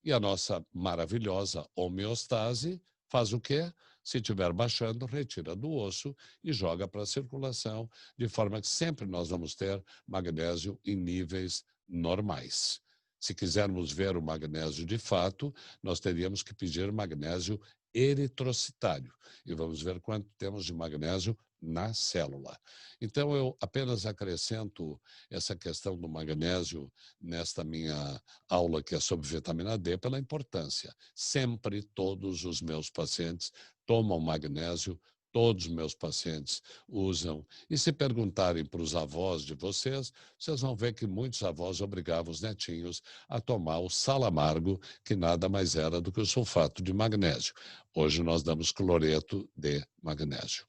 E a nossa maravilhosa homeostase faz o quê? Se estiver baixando, retira do osso e joga para a circulação, de forma que sempre nós vamos ter magnésio em níveis normais. Se quisermos ver o magnésio de fato, nós teríamos que pedir magnésio eritrocitário. E vamos ver quanto temos de magnésio na célula. Então, eu apenas acrescento essa questão do magnésio nesta minha aula que é sobre vitamina D pela importância. Sempre todos os meus pacientes tomam magnésio, todos os meus pacientes usam. E se perguntarem para os avós de vocês, vocês vão ver que muitos avós obrigavam os netinhos a tomar o sal amargo, que nada mais era do que o sulfato de magnésio. Hoje nós damos cloreto de magnésio.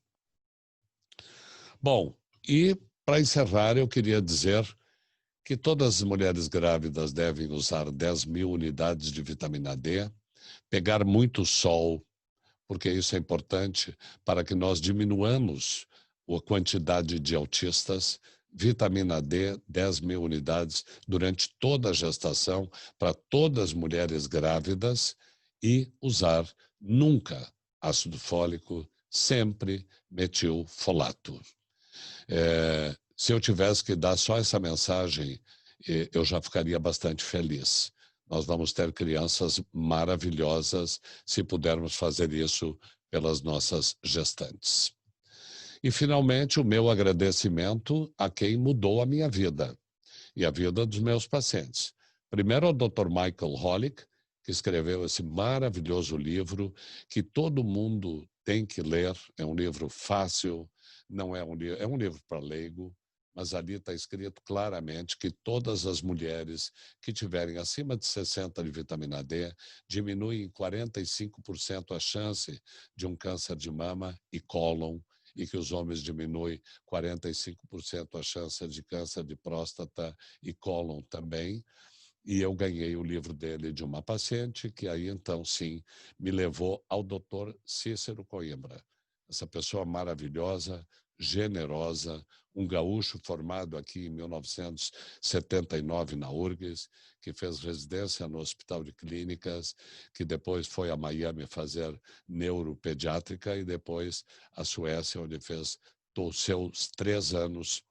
Bom, e para encerrar, eu queria dizer que todas as mulheres grávidas devem usar 10.000 unidades de vitamina D, pegar muito sol, porque isso é importante para que nós diminuamos a quantidade de autistas, vitamina D, 10.000 unidades durante toda a gestação para todas as mulheres grávidas e usar nunca ácido fólico, sempre metilfolato. Se eu tivesse que dar só essa mensagem, eu já ficaria bastante feliz. Nós vamos ter crianças maravilhosas se pudermos fazer isso pelas nossas gestantes. E, finalmente, o meu agradecimento a quem mudou a minha vida e a vida dos meus pacientes. Primeiro, ao Dr. Michael Holick, que escreveu esse maravilhoso livro que todo mundo tem que ler. É um livro fácil, não é é um livro para leigo, mas ali está escrito claramente que todas as mulheres que tiverem acima de 60 de vitamina D diminuem em 45% a chance de um câncer de mama e cólon, e que os homens diminuem 45% a chance de câncer de próstata e cólon também. E eu ganhei o livro dele de uma paciente, que aí então sim me levou ao Dr. Cícero Coimbra. Essa pessoa maravilhosa, generosa, um gaúcho formado aqui em 1979 na URGS, que fez residência no Hospital de Clínicas, que depois foi a Miami fazer neuropediátrica e depois a Suécia, onde fez os seus 3 anos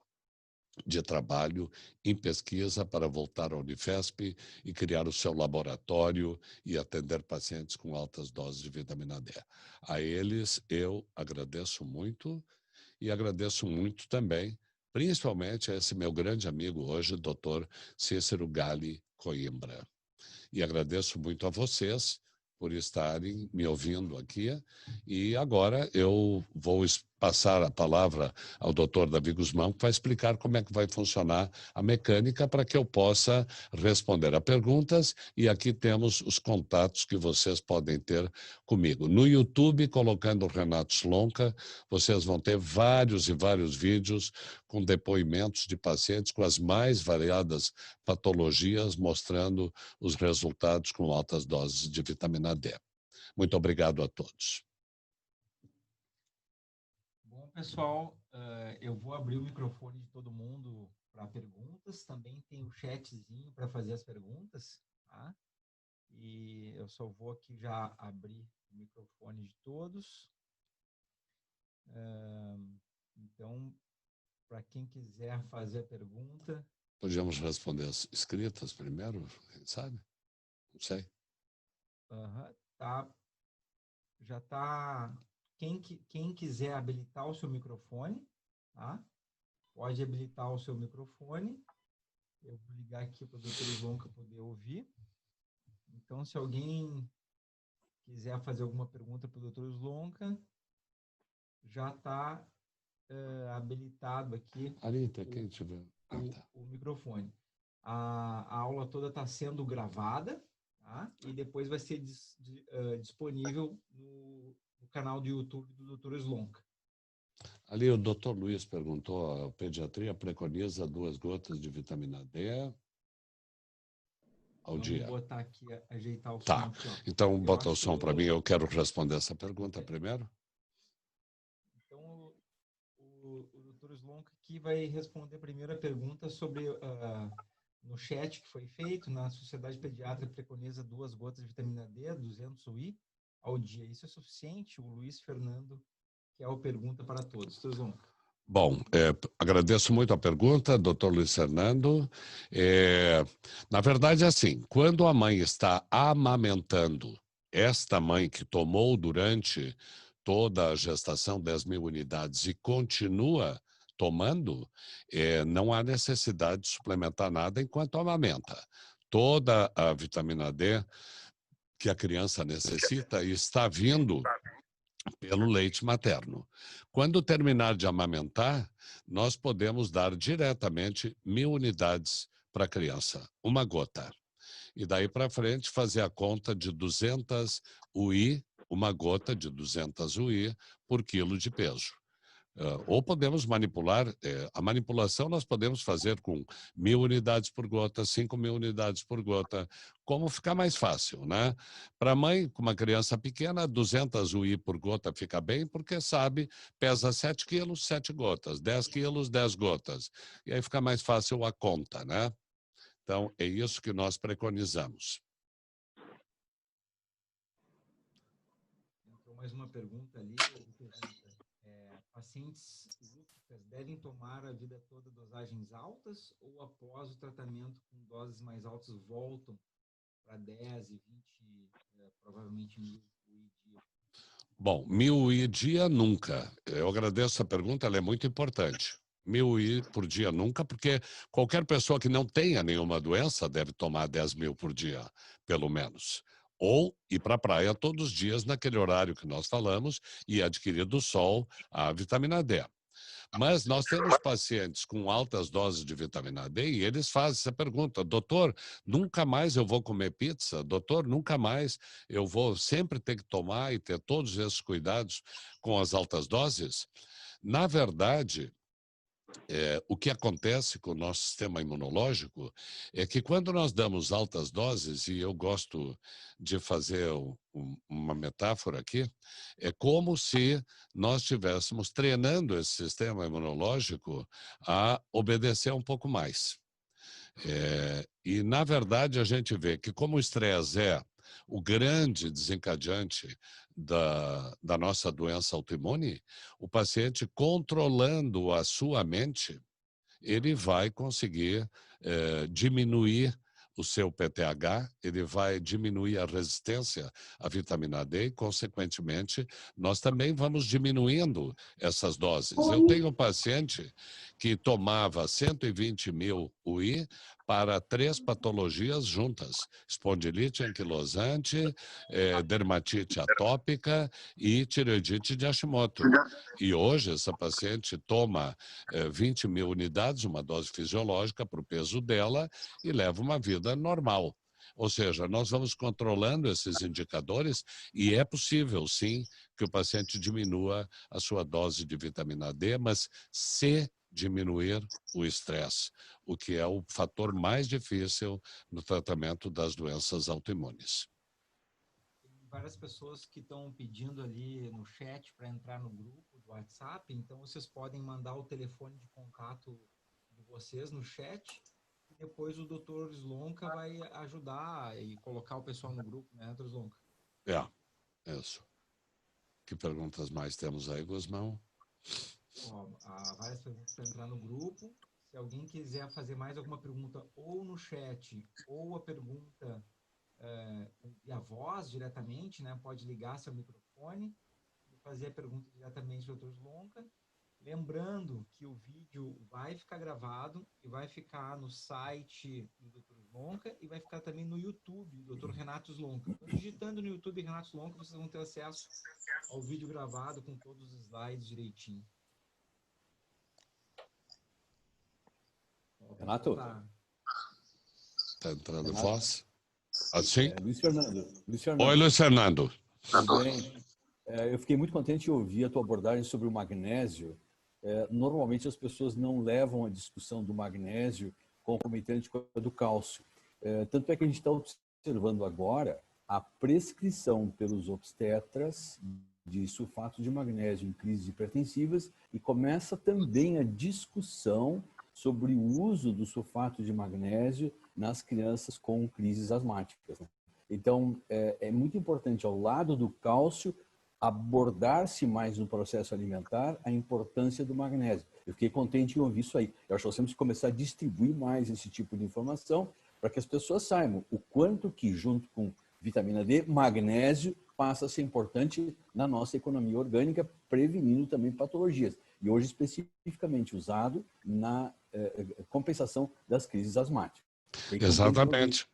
de trabalho em pesquisa para voltar à Unifesp e criar o seu laboratório e atender pacientes com altas doses de vitamina D. A eles eu agradeço muito e agradeço muito também, principalmente a esse meu grande amigo hoje, Dr. Cícero Gali Coimbra. E agradeço muito a vocês por estarem me ouvindo aqui. E agora eu vou passar a palavra ao doutor Davi Guzmão, que vai explicar como é que vai funcionar a mecânica para que eu possa responder a perguntas. E aqui temos os contatos que vocês podem ter comigo. No YouTube, colocando Renato Slonka, vocês vão ter vários e vários vídeos com depoimentos de pacientes com as mais variadas patologias, mostrando os resultados com altas doses de vitamina D. Muito obrigado a todos. Bom, pessoal, eu vou abrir o microfone de todo mundo para perguntas. Também tem o chatzinho para fazer as perguntas, tá? E eu só vou aqui já abrir o microfone de todos. Então, para quem quiser fazer a pergunta... Podíamos responder as escritas primeiro, quem sabe? Não sei. Tá. Já está... Quem quiser habilitar o seu microfone, tá? Pode habilitar o seu microfone. Eu vou ligar aqui para o Dr. Slonka poder ouvir. Então, se alguém quiser fazer alguma pergunta para o Dr. Slonka, já está habilitado aqui quem tiver. O microfone. A aula toda está sendo gravada, tá? E depois vai ser disponível no canal do YouTube do Dr. Slonka. Ali o Dr. Luiz perguntou, a pediatria preconiza 2 gotas de vitamina D ao dia. Vamos botar aqui, ajeitar o som. Tá, aqui, ó. então bota o som para mim, eu quero responder essa pergunta primeiro. Então, o Dr. Slonka aqui vai responder a primeira pergunta sobre, no chat que foi feito, na Sociedade Pediátrica preconiza 2 gotas de vitamina D, 200 UI, ao dia. Isso é suficiente? O Luiz Fernando, que é a pergunta para todos. Dr. Slonka. Bom, agradeço muito a pergunta, doutor Luiz Fernando. Na verdade, assim, quando a mãe está amamentando, esta mãe que tomou durante toda a gestação 10.000 unidades e continua tomando, não há necessidade de suplementar nada enquanto amamenta. Toda a vitamina D que a criança necessita está vindo pelo leite materno. Quando terminar de amamentar, nós podemos dar diretamente 1.000 unidades para a criança, 1 gota. E daí para frente fazer a conta de 200 UI, 1 gota de 200 UI por quilo de peso. Ou podemos manipular, a manipulação nós podemos fazer com 1.000 unidades por gota, 5.000 unidades por gota, como ficar mais fácil, né? Para a mãe, com uma criança pequena, 200 UI por gota fica bem, porque sabe, pesa 7 quilos, 7 gotas, 10 quilos, 10 gotas. E aí fica mais fácil a conta, né? Então, é isso que nós preconizamos. Então, mais uma pergunta ali. Pacientes lúpicas devem tomar a vida toda dosagens altas ou após o tratamento com doses mais altas voltam para 10 e 20, provavelmente 1.000 UI dia? Bom, 1.000 UI dia nunca. Eu agradeço a pergunta, ela é muito importante. 1.000 UI por dia nunca, porque qualquer pessoa que não tenha nenhuma doença deve tomar 10.000 por dia, pelo menos. Ou ir para a praia todos os dias naquele horário que nós falamos e adquirir do sol a vitamina D. Mas nós temos pacientes com altas doses de vitamina D e eles fazem essa pergunta: doutor, nunca mais eu vou comer pizza? Doutor, nunca mais eu vou sempre ter que tomar e ter todos esses cuidados com as altas doses? Na verdade, o que acontece com o nosso sistema imunológico é que quando nós damos altas doses, e eu gosto de fazer uma metáfora aqui, é como se nós estivéssemos treinando esse sistema imunológico a obedecer um pouco mais. E, na verdade, a gente vê que como o estresse é o grande desencadeante da nossa doença autoimune, o paciente controlando a sua mente, ele vai conseguir diminuir o seu PTH, ele vai diminuir a resistência à vitamina D e, consequentemente, nós também vamos diminuindo essas doses. Eu tenho um paciente que tomava 120.000 UI para 3 patologias juntas: espondilite anquilosante, dermatite atópica e tireoidite de Hashimoto. E hoje essa paciente toma 20.000 unidades, uma dose fisiológica para o peso dela, e leva uma vida normal. Ou seja, nós vamos controlando esses indicadores e é possível, sim, que o paciente diminua a sua dose de vitamina D, mas se diminuir o estresse, o que é o fator mais difícil no tratamento das doenças autoimunes. Tem várias pessoas que estão pedindo ali no chat para entrar no grupo do WhatsApp, então vocês podem mandar o telefone de contato de vocês no chat e depois o Dr. Slonka vai ajudar e colocar o pessoal no grupo, né, Dr. Slonka? Isso. Que perguntas mais temos aí, Guzmão? Há várias perguntas para entrar no grupo. Se alguém quiser fazer mais alguma pergunta ou no chat ou a pergunta e a voz diretamente, né, pode ligar seu microfone e fazer a pergunta diretamente do Dr. Slonka. Lembrando que o vídeo vai ficar gravado e vai ficar no site do Dr. Slonka e vai ficar também no YouTube do Dr. Renato Slonka. Então, digitando no YouTube Renato Slonka, vocês vão ter acesso ao vídeo gravado com todos os slides direitinho. Renato? Está entrando voz? Assim? Luiz Fernando. Oi, Luiz Fernando. Tudo bem? Eu fiquei muito contente de ouvir a tua abordagem sobre o magnésio. Normalmente as pessoas não levam a discussão do magnésio concomitante com a do cálcio. Tanto é que a gente está observando agora a prescrição pelos obstetras de sulfato de magnésio em crises hipertensivas e começa também a discussão sobre o uso do sulfato de magnésio nas crianças com crises asmáticas. Então, é muito importante, ao lado do cálcio, abordar-se mais no processo alimentar a importância do magnésio. Eu fiquei contente em ouvir isso aí. Eu acho que nós temos que começar a distribuir mais esse tipo de informação para que as pessoas saibam o quanto que, junto com vitamina D, magnésio passa a ser importante na nossa economia orgânica, prevenindo também patologias. E hoje, especificamente usado na compensação das crises asmáticas. Exatamente.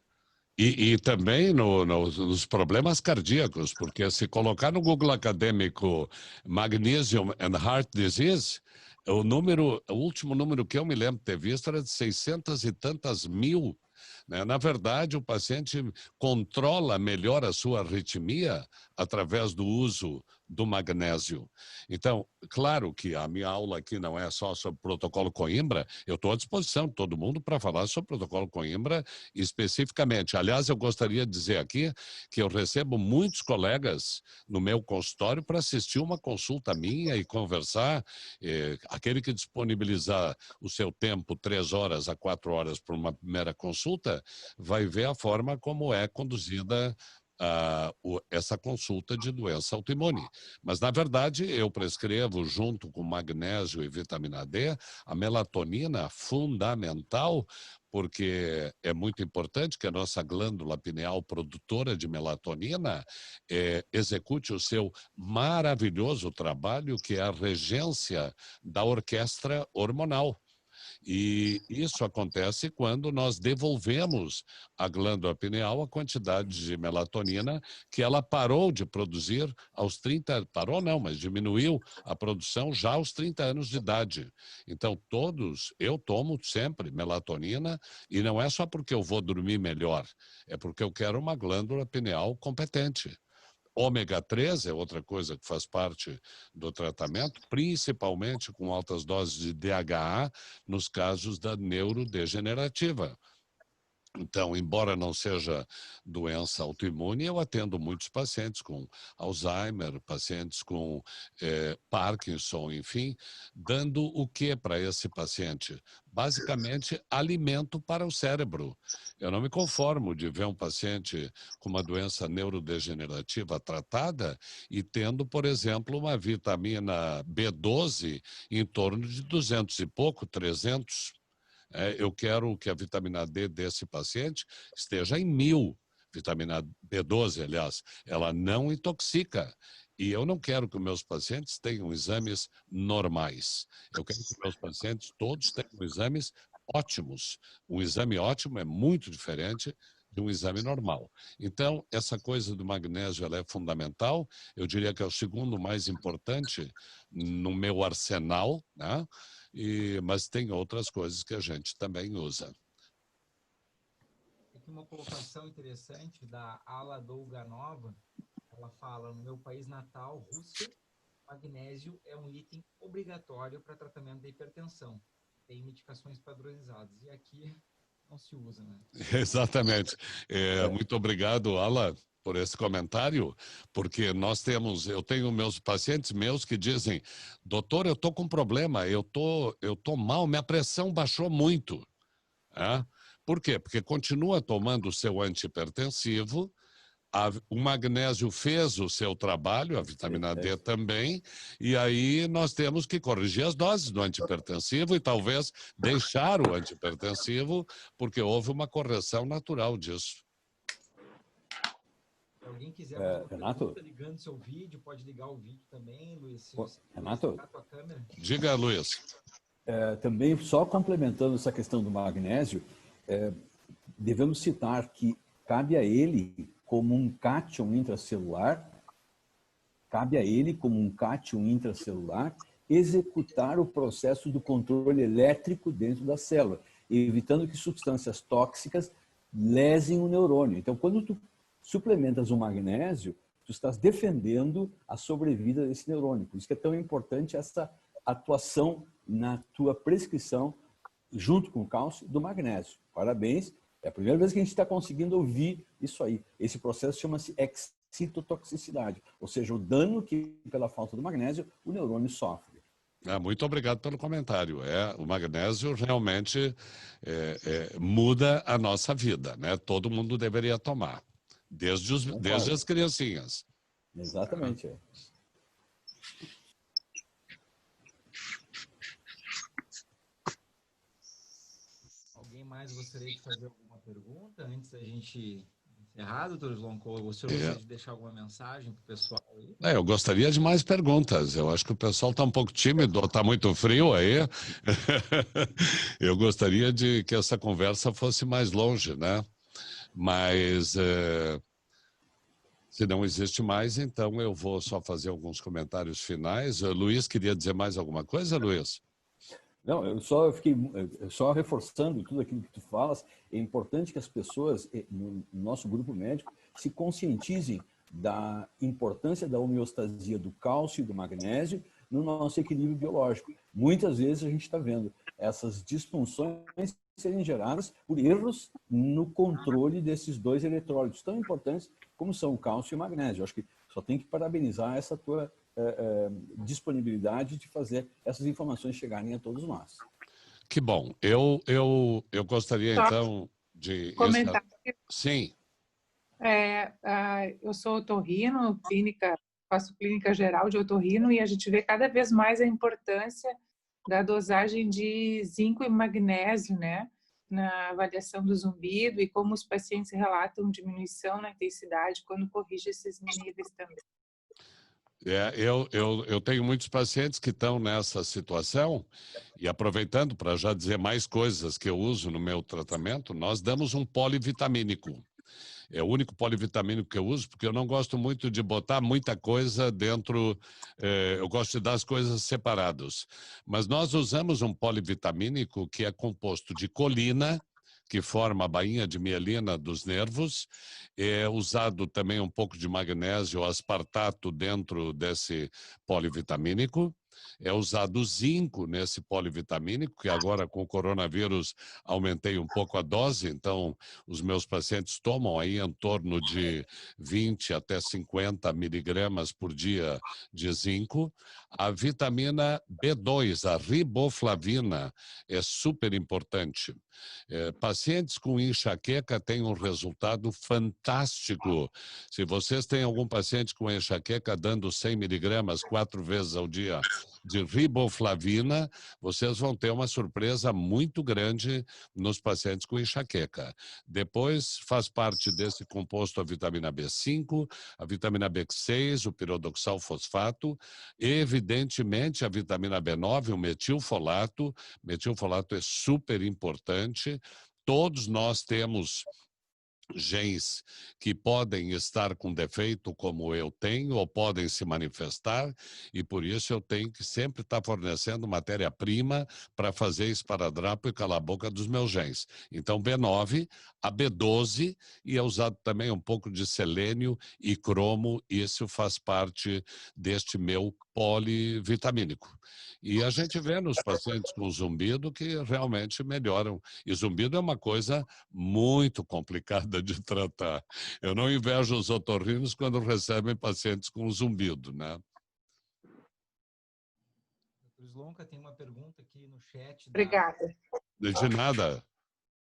E também nos problemas cardíacos, porque se colocar no Google acadêmico Magnesium and Heart Disease, o último número que eu me lembro de ter visto era de 600 e tantas mil. Né? Na verdade, o paciente controla melhor a sua arritmia através do uso do magnésio. Então, claro que a minha aula aqui não é só sobre o protocolo Coimbra, eu estou à disposição de todo mundo para falar sobre o protocolo Coimbra especificamente. Aliás, eu gostaria de dizer aqui que eu recebo muitos colegas no meu consultório para assistir uma consulta minha e conversar. Aquele que disponibilizar o seu tempo 3 horas a 4 horas para uma primeira consulta, vai ver a forma como é conduzida essa consulta de doença autoimune. Mas, na verdade, eu prescrevo, junto com magnésio e vitamina D, a melatonina fundamental, porque é muito importante que a nossa glândula pineal produtora de melatonina execute o seu maravilhoso trabalho, que é a regência da orquestra hormonal. E isso acontece quando nós devolvemos à glândula pineal a quantidade de melatonina que ela parou de produzir aos 30, parou não, mas diminuiu a produção já aos 30 anos de idade. Então, eu tomo sempre melatonina, e não é só porque eu vou dormir melhor, é porque eu quero uma glândula pineal competente. Ômega 3 é outra coisa que faz parte do tratamento, principalmente com altas doses de DHA nos casos da neurodegenerativa. Então, embora não seja doença autoimune, eu atendo muitos pacientes com Alzheimer, pacientes com Parkinson, enfim, dando o que para esse paciente? Basicamente, alimento para o cérebro. Eu não me conformo de ver um paciente com uma doença neurodegenerativa tratada e tendo, por exemplo, uma vitamina B12 em torno de 200 e pouco, 300. Eu quero que a vitamina D desse paciente esteja em 1000. Vitamina B12, aliás, ela não intoxica. E eu não quero que meus pacientes tenham exames normais. Eu quero que meus pacientes todos tenham exames ótimos. Um exame ótimo é muito diferente de um exame normal. Então, essa coisa do magnésio ela é fundamental. Eu diria que é o segundo mais importante no meu arsenal, né? Mas tem outras coisas que a gente também usa. Aqui uma colocação interessante da Ala Dolganova. Ela fala: no meu país natal, Rússia, magnésio é um item obrigatório para tratamento da hipertensão. Tem medicações padronizadas. E aqui não se usa, né? Exatamente. Muito obrigado, Ala, por esse comentário, porque eu tenho meus pacientes meus que dizem: doutor, eu estou com problema, eu tô mal, minha pressão baixou muito. Por quê? Porque continua tomando o seu antihipertensivo, o magnésio fez o seu trabalho, a vitamina D também, e aí nós temos que corrigir as doses do antihipertensivo e talvez deixar o antihipertensivo, porque houve uma correção natural disso. Se alguém quiser fazer uma Renato? pergunta, ligando seu vídeo, pode ligar o vídeo também, Luiz. Renato? A tua câmera. Diga, Luiz. Também, só complementando essa questão do magnésio, devemos citar que cabe a ele, como um cátion intracelular, executar o processo do controle elétrico dentro da célula, evitando que substâncias tóxicas lesem o neurônio. Então, quando tu suplementas o magnésio, tu estás defendendo a sobrevida desse neurônio. Por isso que é tão importante essa atuação na tua prescrição, junto com o cálcio, do magnésio. Parabéns. É a primeira vez que a gente está conseguindo ouvir isso aí. Esse processo chama-se excitotoxicidade, ou seja, o dano que, pela falta do magnésio, o neurônio sofre. Muito obrigado pelo comentário. O magnésio realmente muda a nossa vida, né? Todo mundo deveria tomar, desde as criancinhas. Exatamente. Alguém mais gostaria de fazer alguma pergunta antes da gente encerrar, doutor Slonko? O senhor gostaria de deixar alguma mensagem para o pessoal aí? Eu gostaria de mais perguntas. Eu acho que o pessoal está um pouco tímido, está muito frio aí. Eu gostaria de que essa conversa fosse mais longe, né? Mas se não existe mais, então eu vou só fazer alguns comentários finais. Luiz, queria dizer mais alguma coisa, Luiz? Não, eu só reforçando tudo aquilo que tu falas. É importante que as pessoas, no nosso grupo médico, se conscientizem da importância da homeostasia do cálcio e do magnésio no nosso equilíbrio biológico. Muitas vezes a gente está vendo essas disfunções serem geradas por erros no controle desses dois eletrólitos tão importantes como são o cálcio e o magnésio. Eu acho que só tem que parabenizar essa tua disponibilidade de fazer essas informações chegarem a todos nós. Que bom. Eu gostaria, então, de... Comentário. Sim. Eu sou otorrino, faço clínica geral de otorrino, e a gente vê cada vez mais a importância da dosagem de zinco e magnésio, né, na avaliação do zumbido, e como os pacientes relatam diminuição na intensidade quando corrige esses níveis também. Eu tenho muitos pacientes que estão nessa situação, e aproveitando para já dizer mais coisas que eu uso no meu tratamento, nós damos um polivitamínico. É o único polivitamínico que eu uso, porque eu não gosto muito de botar muita coisa dentro, eu gosto de dar as coisas separadas. Mas nós usamos um polivitamínico que é composto de colina, que forma a bainha de mielina dos nervos, é usado também um pouco de magnésio aspartato dentro desse polivitamínico, é usado zinco nesse polivitamínico, que agora com o coronavírus aumentei um pouco a dose, então os meus pacientes tomam aí em torno de 20 até 50 miligramas por dia de zinco. A vitamina B2, a riboflavina, é super importante. Pacientes com enxaqueca têm um resultado fantástico. Se vocês têm algum paciente com enxaqueca dando 100 miligramas 4 vezes ao dia de riboflavina, vocês vão ter uma surpresa muito grande nos pacientes com enxaqueca. Depois faz parte desse composto a vitamina B5, a vitamina B6, o pirodoxal fosfato, evidentemente a vitamina B9, o metilfolato. Metilfolato é super importante. Todos nós temos genes que podem estar com defeito, como eu tenho, ou podem se manifestar, e por isso eu tenho que sempre estar fornecendo matéria-prima para fazer esparadrapo e calar a boca dos meus genes. Então, B9, a B12, e é usado também um pouco de selênio e cromo, e isso faz parte deste meu polivitamínico. E a gente vê nos pacientes com zumbido que realmente melhoram. E zumbido é uma coisa muito complicada de tratar. Eu não invejo os otorrinos quando recebem pacientes com zumbido, né? Doutor Slonka, tem uma pergunta aqui no chat. Obrigada. De nada.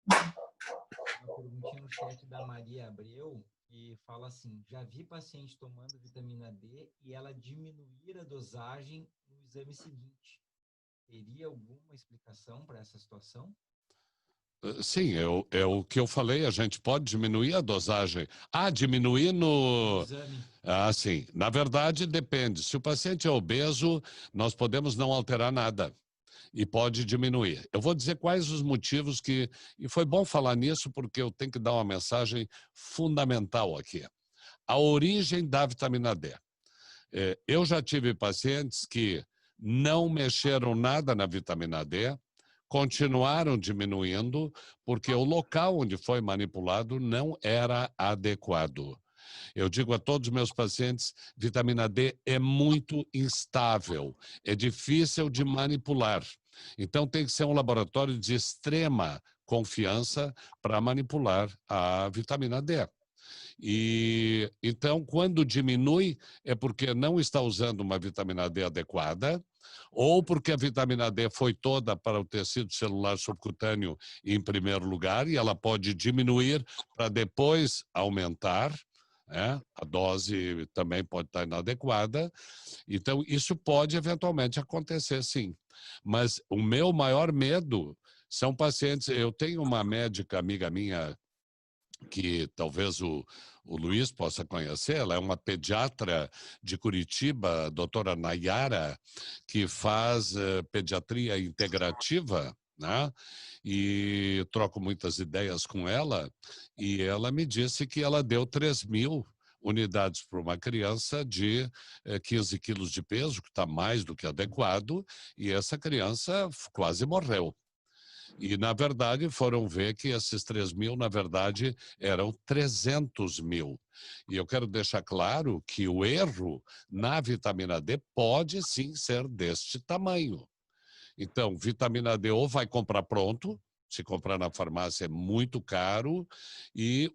Uma perguntinha no chat da Maria Abreu, que fala assim: já vi paciente tomando vitamina D e ela diminuir a dosagem no exame seguinte. Teria alguma explicação para essa situação? Sim, é o que eu falei, a gente pode diminuir a dosagem. Diminuir no... Exame. Sim. Na verdade, depende. Se o paciente é obeso, nós podemos não alterar nada e pode diminuir. Eu vou dizer quais os motivos que... E foi bom falar nisso porque eu tenho que dar uma mensagem fundamental aqui. A origem da vitamina D. Eu já tive pacientes que não mexeram nada na vitamina D, continuaram diminuindo, porque o local onde foi manipulado não era adequado. Eu digo a todos os meus pacientes, vitamina D é muito instável, é difícil de manipular. Então tem que ser um laboratório de extrema confiança para manipular a vitamina D. E então, quando diminui, é porque não está usando uma vitamina D adequada, ou porque a vitamina D foi toda para o tecido celular subcutâneo em primeiro lugar, e ela pode diminuir para depois aumentar, né? A dose também pode estar inadequada. Então, isso pode eventualmente acontecer, sim. Mas o meu maior medo são pacientes... Eu tenho uma médica amiga minha, que talvez o Luiz possa conhecer, ela é uma pediatra de Curitiba, a doutora Nayara, que faz pediatria integrativa, né? E troco muitas ideias com ela, e ela me disse que ela deu 3.000 unidades para uma criança de 15 quilos de peso, que está mais do que adequado, e essa criança quase morreu. E, na verdade, foram ver que esses 3.000, na verdade, eram 300.000. E eu quero deixar claro que o erro na vitamina D pode sim ser deste tamanho. Então, vitamina D ou vai comprar pronto, se comprar na farmácia é muito caro,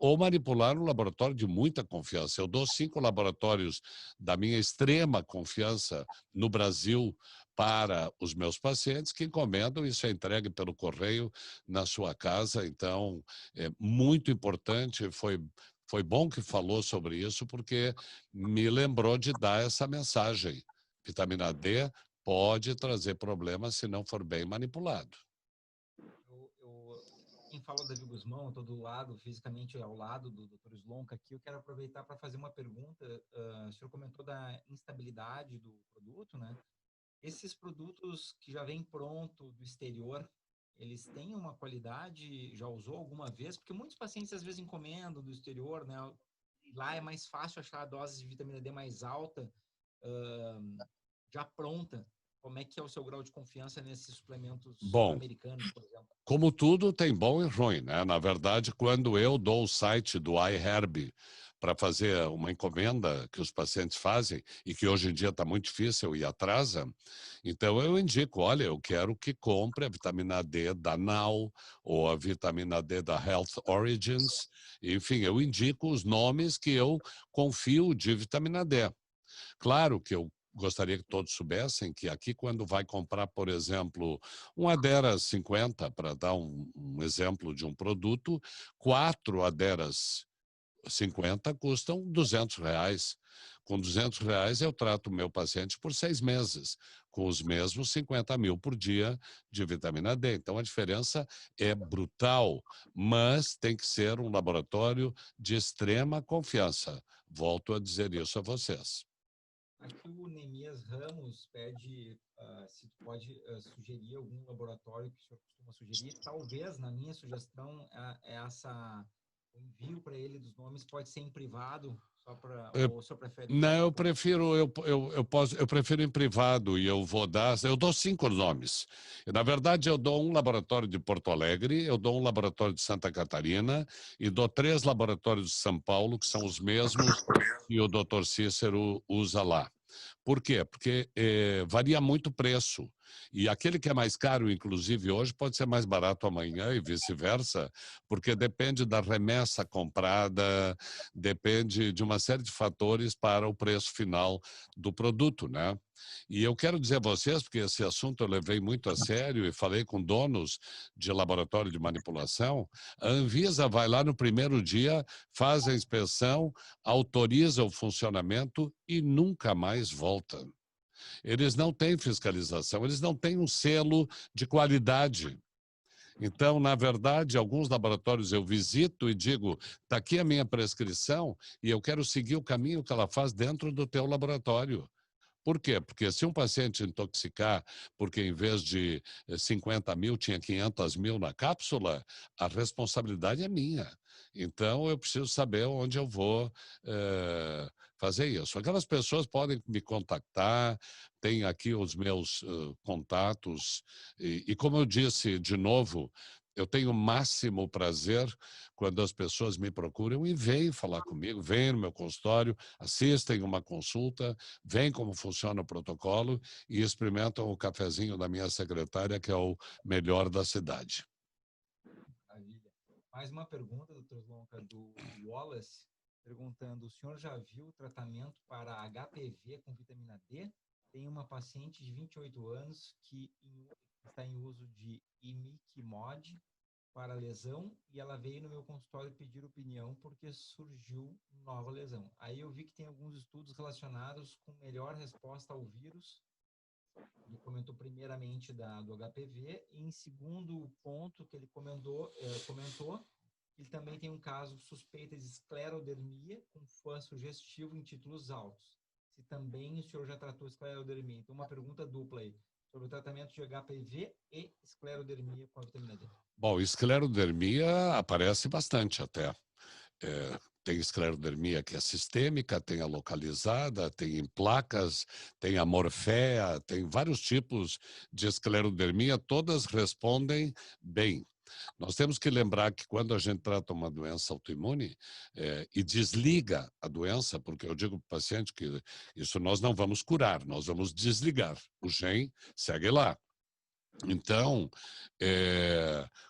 ou manipular um laboratório de muita confiança. Eu dou 5 laboratórios da minha extrema confiança no Brasil para os meus pacientes que encomendam, isso é entregue pelo correio na sua casa. Então, é muito importante, foi Foi bom que falou sobre isso, porque me lembrou de dar essa mensagem. Vitamina D pode trazer problemas se não for bem manipulado. Quem fala Davi Guzmão, estou do lado, fisicamente ao lado do Dr. Slonka aqui, eu quero aproveitar para fazer uma pergunta. O senhor comentou da instabilidade do produto, né? Esses produtos que já vêm pronto do exterior, eles têm uma qualidade, já usou alguma vez? Porque muitos pacientes às vezes encomendam do exterior, né? E lá é mais fácil achar a dose de vitamina D mais alta, já pronta. Como é que é o seu grau de confiança nesses suplementos americanos, por exemplo? Como tudo, tem bom e ruim, né? Na verdade, quando eu dou o site do iHerb para fazer uma encomenda que os pacientes fazem e que hoje em dia está muito difícil e atrasa, então eu indico, olha, eu quero que compre a vitamina D da Now ou a vitamina D da Health Origins, enfim, eu indico os nomes que eu confio de vitamina D. Claro que eu gostaria que todos soubessem que aqui, quando vai comprar, por exemplo, um Adera 50, para dar um exemplo de um produto, 4 Aderas 50 custam R$200. Com R$200 eu trato o meu paciente por 6 meses, com os mesmos 50 mil por dia de vitamina D. Então a diferença é brutal, mas tem que ser um laboratório de extrema confiança. Volto a dizer isso a vocês. Aqui o Nemias Ramos pede se tu pode sugerir algum laboratório que o senhor costuma sugerir. Talvez, na minha sugestão, o envio para ele dos nomes pode ser em privado, ou o senhor prefere? Não, eu prefiro em privado e eu dou 5 nomes. Na verdade, eu dou um laboratório de Porto Alegre, eu dou um laboratório de Santa Catarina e dou 3 laboratórios de São Paulo, que são os mesmos que o Dr. Cícero usa lá. Por quê? Porque varia muito o preço. E aquele que é mais caro, inclusive hoje, pode ser mais barato amanhã e vice-versa, porque depende da remessa comprada, depende de uma série de fatores para o preço final do produto, né? E eu quero dizer a vocês, porque esse assunto eu levei muito a sério e falei com donos de laboratório de manipulação, a Anvisa vai lá no primeiro dia, faz a inspeção, autoriza o funcionamento e nunca mais volta. Eles não têm fiscalização, eles não têm um selo de qualidade. Então, na verdade, alguns laboratórios eu visito e digo, está aqui a minha prescrição e eu quero seguir o caminho que ela faz dentro do teu laboratório. Por quê? Porque se um paciente intoxicar, porque em vez de 50 mil tinha 500 mil na cápsula, a responsabilidade é minha. Então, eu preciso saber onde eu vou fazer isso. Aquelas pessoas podem me contactar, tem aqui os meus contatos, e como eu disse, de novo, eu tenho o máximo prazer quando as pessoas me procuram e vêm falar comigo, vêm no meu consultório, assistem uma consulta, veem como funciona o protocolo e experimentam o cafezinho da minha secretária, que é o melhor da cidade. Maravilha. Mais uma pergunta, Dr. Slonka, do Wallace, perguntando, o senhor já viu o tratamento para HPV com vitamina D? Tem uma paciente de 28 anos que está em uso de imiquimod para lesão e ela veio no meu consultório pedir opinião porque surgiu nova lesão. Aí eu vi que tem alguns estudos relacionados com melhor resposta ao vírus. Ele comentou primeiramente do HPV e em segundo ponto que ele comentou, ele também tem um caso suspeita de esclerodermia com fã sugestivo em títulos altos. Se também o senhor já tratou esclerodermia. Então, uma pergunta dupla aí, sobre o tratamento de HPV e esclerodermia com a vitamina D. Bom, esclerodermia aparece bastante até. Tem esclerodermia que é sistêmica, tem a localizada, tem em placas, tem a morféa, tem vários tipos de esclerodermia, todas respondem bem. Nós temos que lembrar que quando a gente trata uma doença autoimune e desliga a doença, porque eu digo para o paciente que isso nós não vamos curar, nós vamos desligar. O gene segue lá. Então,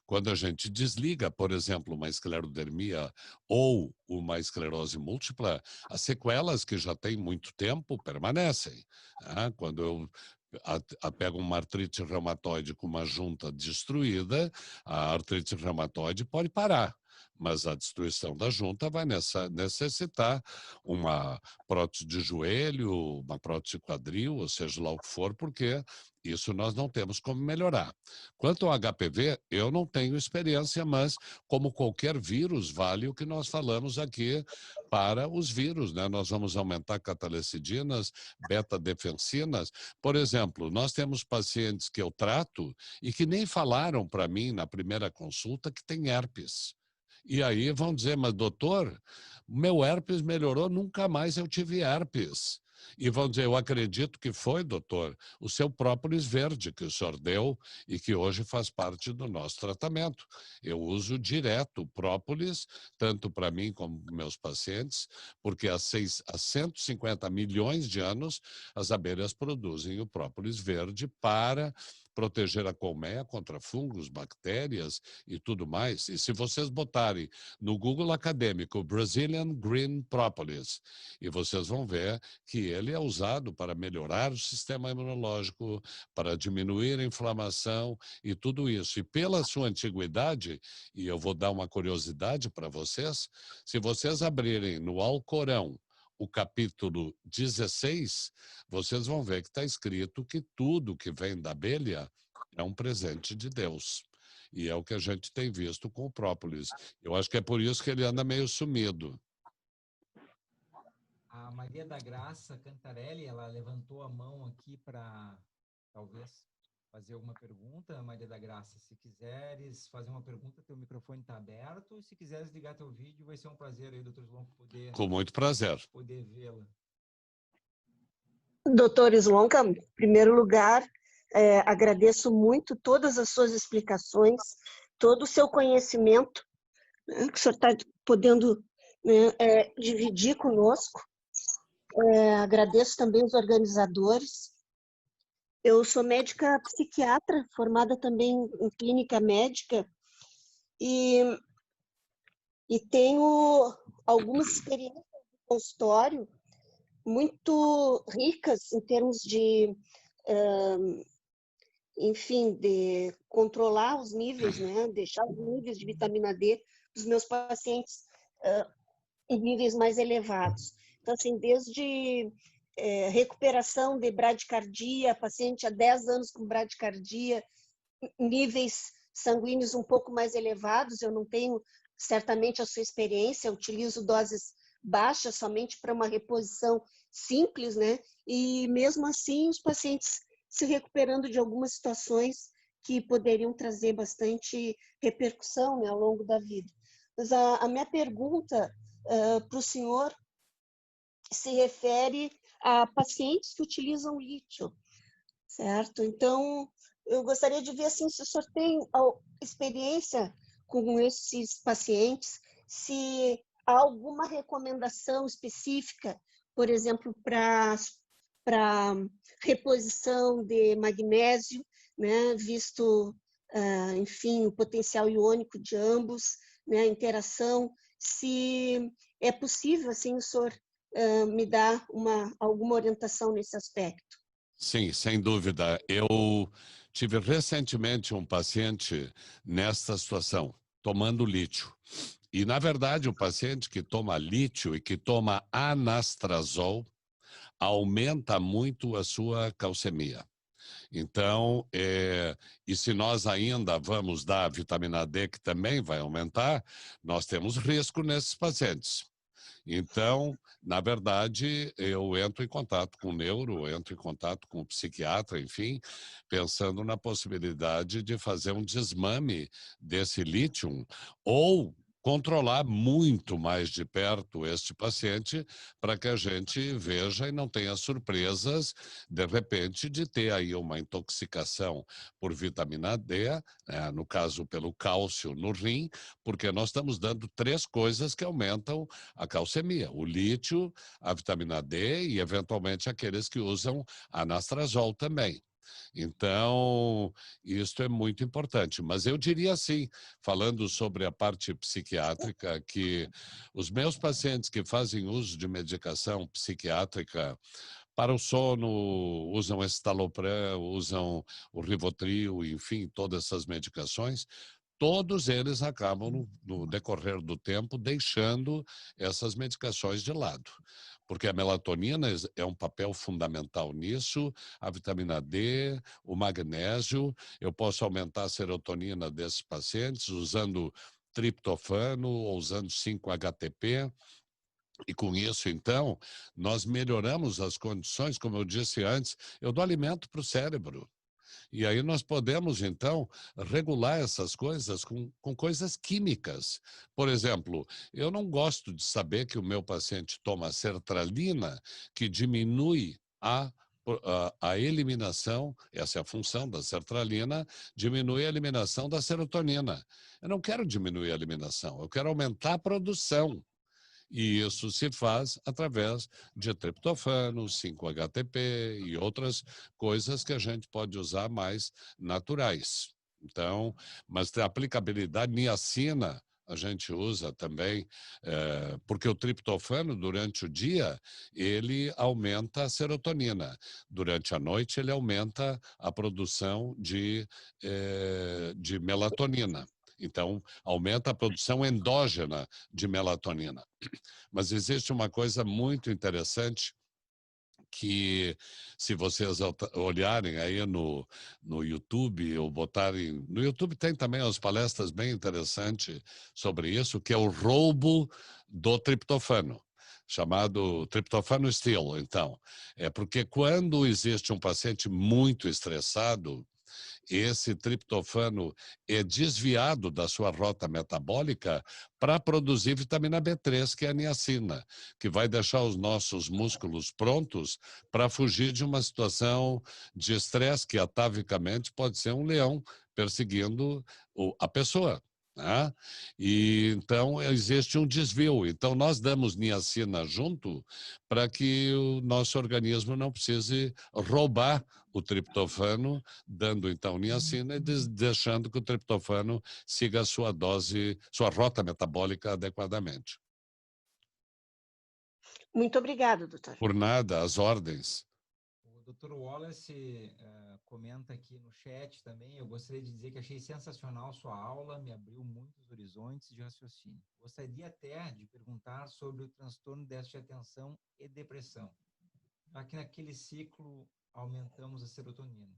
quando a gente desliga, por exemplo, uma esclerodermia ou uma esclerose múltipla, as sequelas que já têm muito tempo permanecem. Quando eu pego uma artrite reumatoide com uma junta destruída, a artrite reumatoide pode parar. mas a destruição da junta vai necessitar uma prótese de joelho, uma prótese de quadril, ou seja lá o que for, porque isso nós não temos como melhorar. Quanto ao HPV, eu não tenho experiência, mas como qualquer vírus, vale o que nós falamos aqui para os vírus, né? Nós vamos aumentar catalecidinas, beta-defensinas. Por exemplo, nós temos pacientes que eu trato e que nem falaram para mim na primeira consulta que tem herpes. E aí vão dizer, mas doutor, meu herpes melhorou, nunca mais eu tive herpes. E vão dizer, eu acredito que foi, doutor, o seu própolis verde que o senhor deu e que hoje faz parte do nosso tratamento. Eu uso direto o própolis, tanto para mim como para meus pacientes, porque há 150 milhões de anos as abelhas produzem o própolis verde para proteger a colmeia contra fungos, bactérias e tudo mais. E se vocês botarem no Google acadêmico Brazilian Green Propolis, e vocês vão ver que ele é usado para melhorar o sistema imunológico, para diminuir a inflamação e tudo isso. E pela sua antiguidade, e eu vou dar uma curiosidade para vocês, se vocês abrirem no Alcorão o capítulo 16, vocês vão ver que está escrito que tudo que vem da abelha é um presente de Deus. E é o que a gente tem visto com o própolis. Eu acho que é por isso que ele anda meio sumido. A Maria da Graça Cantarelli, ela levantou a mão aqui para talvez fazer alguma pergunta. Maria da Graça, se quiseres fazer uma pergunta, teu microfone está aberto. Se quiseres ligar teu vídeo, vai ser um prazer aí, doutor Slonka, Com muito prazer. Poder vê-la. Doutor Slonka, em primeiro lugar, agradeço muito todas as suas explicações, todo o seu conhecimento, né, que o senhor está podendo, né, dividir conosco. Agradeço também os organizadores. Eu sou médica psiquiatra, formada também em clínica médica, e tenho algumas experiências de consultório muito ricas em termos de, enfim, de controlar os níveis, né? Deixar os níveis de vitamina D dos meus pacientes em níveis mais elevados. Então, assim, desde recuperação de bradicardia, paciente há 10 anos com bradicardia, níveis sanguíneos um pouco mais elevados, eu não tenho certamente a sua experiência, eu utilizo doses baixas somente para uma reposição simples, né? E mesmo assim os pacientes se recuperando de algumas situações que poderiam trazer bastante repercussão, né, ao longo da vida. Mas a minha pergunta para o senhor se refere a pacientes que utilizam lítio, certo? Então, eu gostaria de ver assim, se o senhor tem experiência com esses pacientes, se há alguma recomendação específica, por exemplo, para reposição de magnésio, né, visto, enfim, o potencial iônico de ambos, né, a interação, se é possível, assim, o senhor me dar alguma orientação nesse aspecto. Sim, sem dúvida. Eu tive recentemente um paciente nesta situação, tomando lítio. E, na verdade, o paciente que toma lítio e que toma anastrozol aumenta muito a sua calcemia. Então, e se nós ainda vamos dar vitamina D, que também vai aumentar, nós temos risco nesses pacientes. Então, na verdade, eu entro em contato com o neuro, entro em contato com o psiquiatra, enfim, pensando na possibilidade de fazer um desmame desse lítio ou controlar muito mais de perto este paciente para que a gente veja e não tenha surpresas, de repente, de ter aí uma intoxicação por vitamina D, no caso pelo cálcio no rim, porque nós estamos dando 3 coisas que aumentam a calcemia: o lítio, a vitamina D e, eventualmente, aqueles que usam anastrozol também. Então, isso é muito importante. Mas eu diria assim, falando sobre a parte psiquiátrica, que os meus pacientes que fazem uso de medicação psiquiátrica para o sono, usam estalopram, usam o Rivotril, enfim, todas essas medicações, todos eles acabam, no decorrer do tempo, deixando essas medicações de lado. Porque a melatonina é um papel fundamental nisso, a vitamina D, o magnésio. Eu posso aumentar a serotonina desses pacientes usando triptofano ou usando 5-HTP. E com isso, então, nós melhoramos as condições, como eu disse antes, eu dou alimento para o cérebro. E aí nós podemos, então, regular essas coisas com coisas químicas. Por exemplo, eu não gosto de saber que o meu paciente toma sertralina, que diminui a eliminação, essa é a função da sertralina, diminui a eliminação da serotonina. Eu não quero diminuir a eliminação, eu quero aumentar a produção. E isso se faz através de triptofano, 5-HTP e outras coisas que a gente pode usar mais naturais. Então, mas tem aplicabilidade, niacina, a gente usa também, porque o triptofano, durante o dia, ele aumenta a serotonina. Durante a noite, ele aumenta a produção de melatonina. Então, aumenta a produção endógena de melatonina. Mas existe uma coisa muito interessante que, se vocês olharem aí no YouTube, ou botarem... No YouTube tem também as palestras bem interessantes sobre isso, que é o roubo do triptofano, chamado triptofano steal. Então, é porque quando existe um paciente muito estressado, esse triptofano é desviado da sua rota metabólica para produzir vitamina B3, que é a niacina, que vai deixar os nossos músculos prontos para fugir de uma situação de estresse que atavicamente pode ser um leão perseguindo a pessoa. Né? E então existe um desvio. Então nós damos niacina junto para que o nosso organismo não precise roubar o triptofano, dando então niacina e deixando que o triptofano siga a sua dose, sua rota metabólica adequadamente. Muito obrigada, doutor. Por nada, as ordens. O Dr. Wallace comenta aqui no chat também, eu gostaria de dizer que achei sensacional sua aula, me abriu muitos horizontes de raciocínio. Gostaria até de perguntar sobre o transtorno de déficit de atenção e depressão. Aqui naquele ciclo aumentamos a serotonina.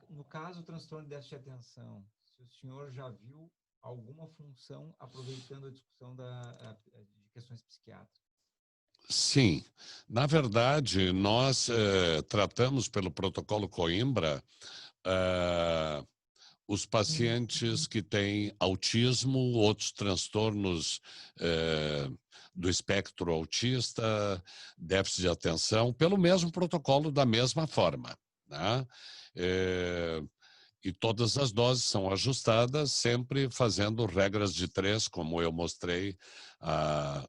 No caso do transtorno de déficit de atenção, se o senhor já viu alguma função aproveitando a discussão de questões psiquiátricas? Sim. Na verdade, nós tratamos pelo protocolo Coimbra os pacientes que têm autismo, outros transtornos do espectro autista, déficit de atenção, pelo mesmo protocolo, da mesma forma. Né? E todas as doses são ajustadas, sempre fazendo regras de 3, como eu mostrei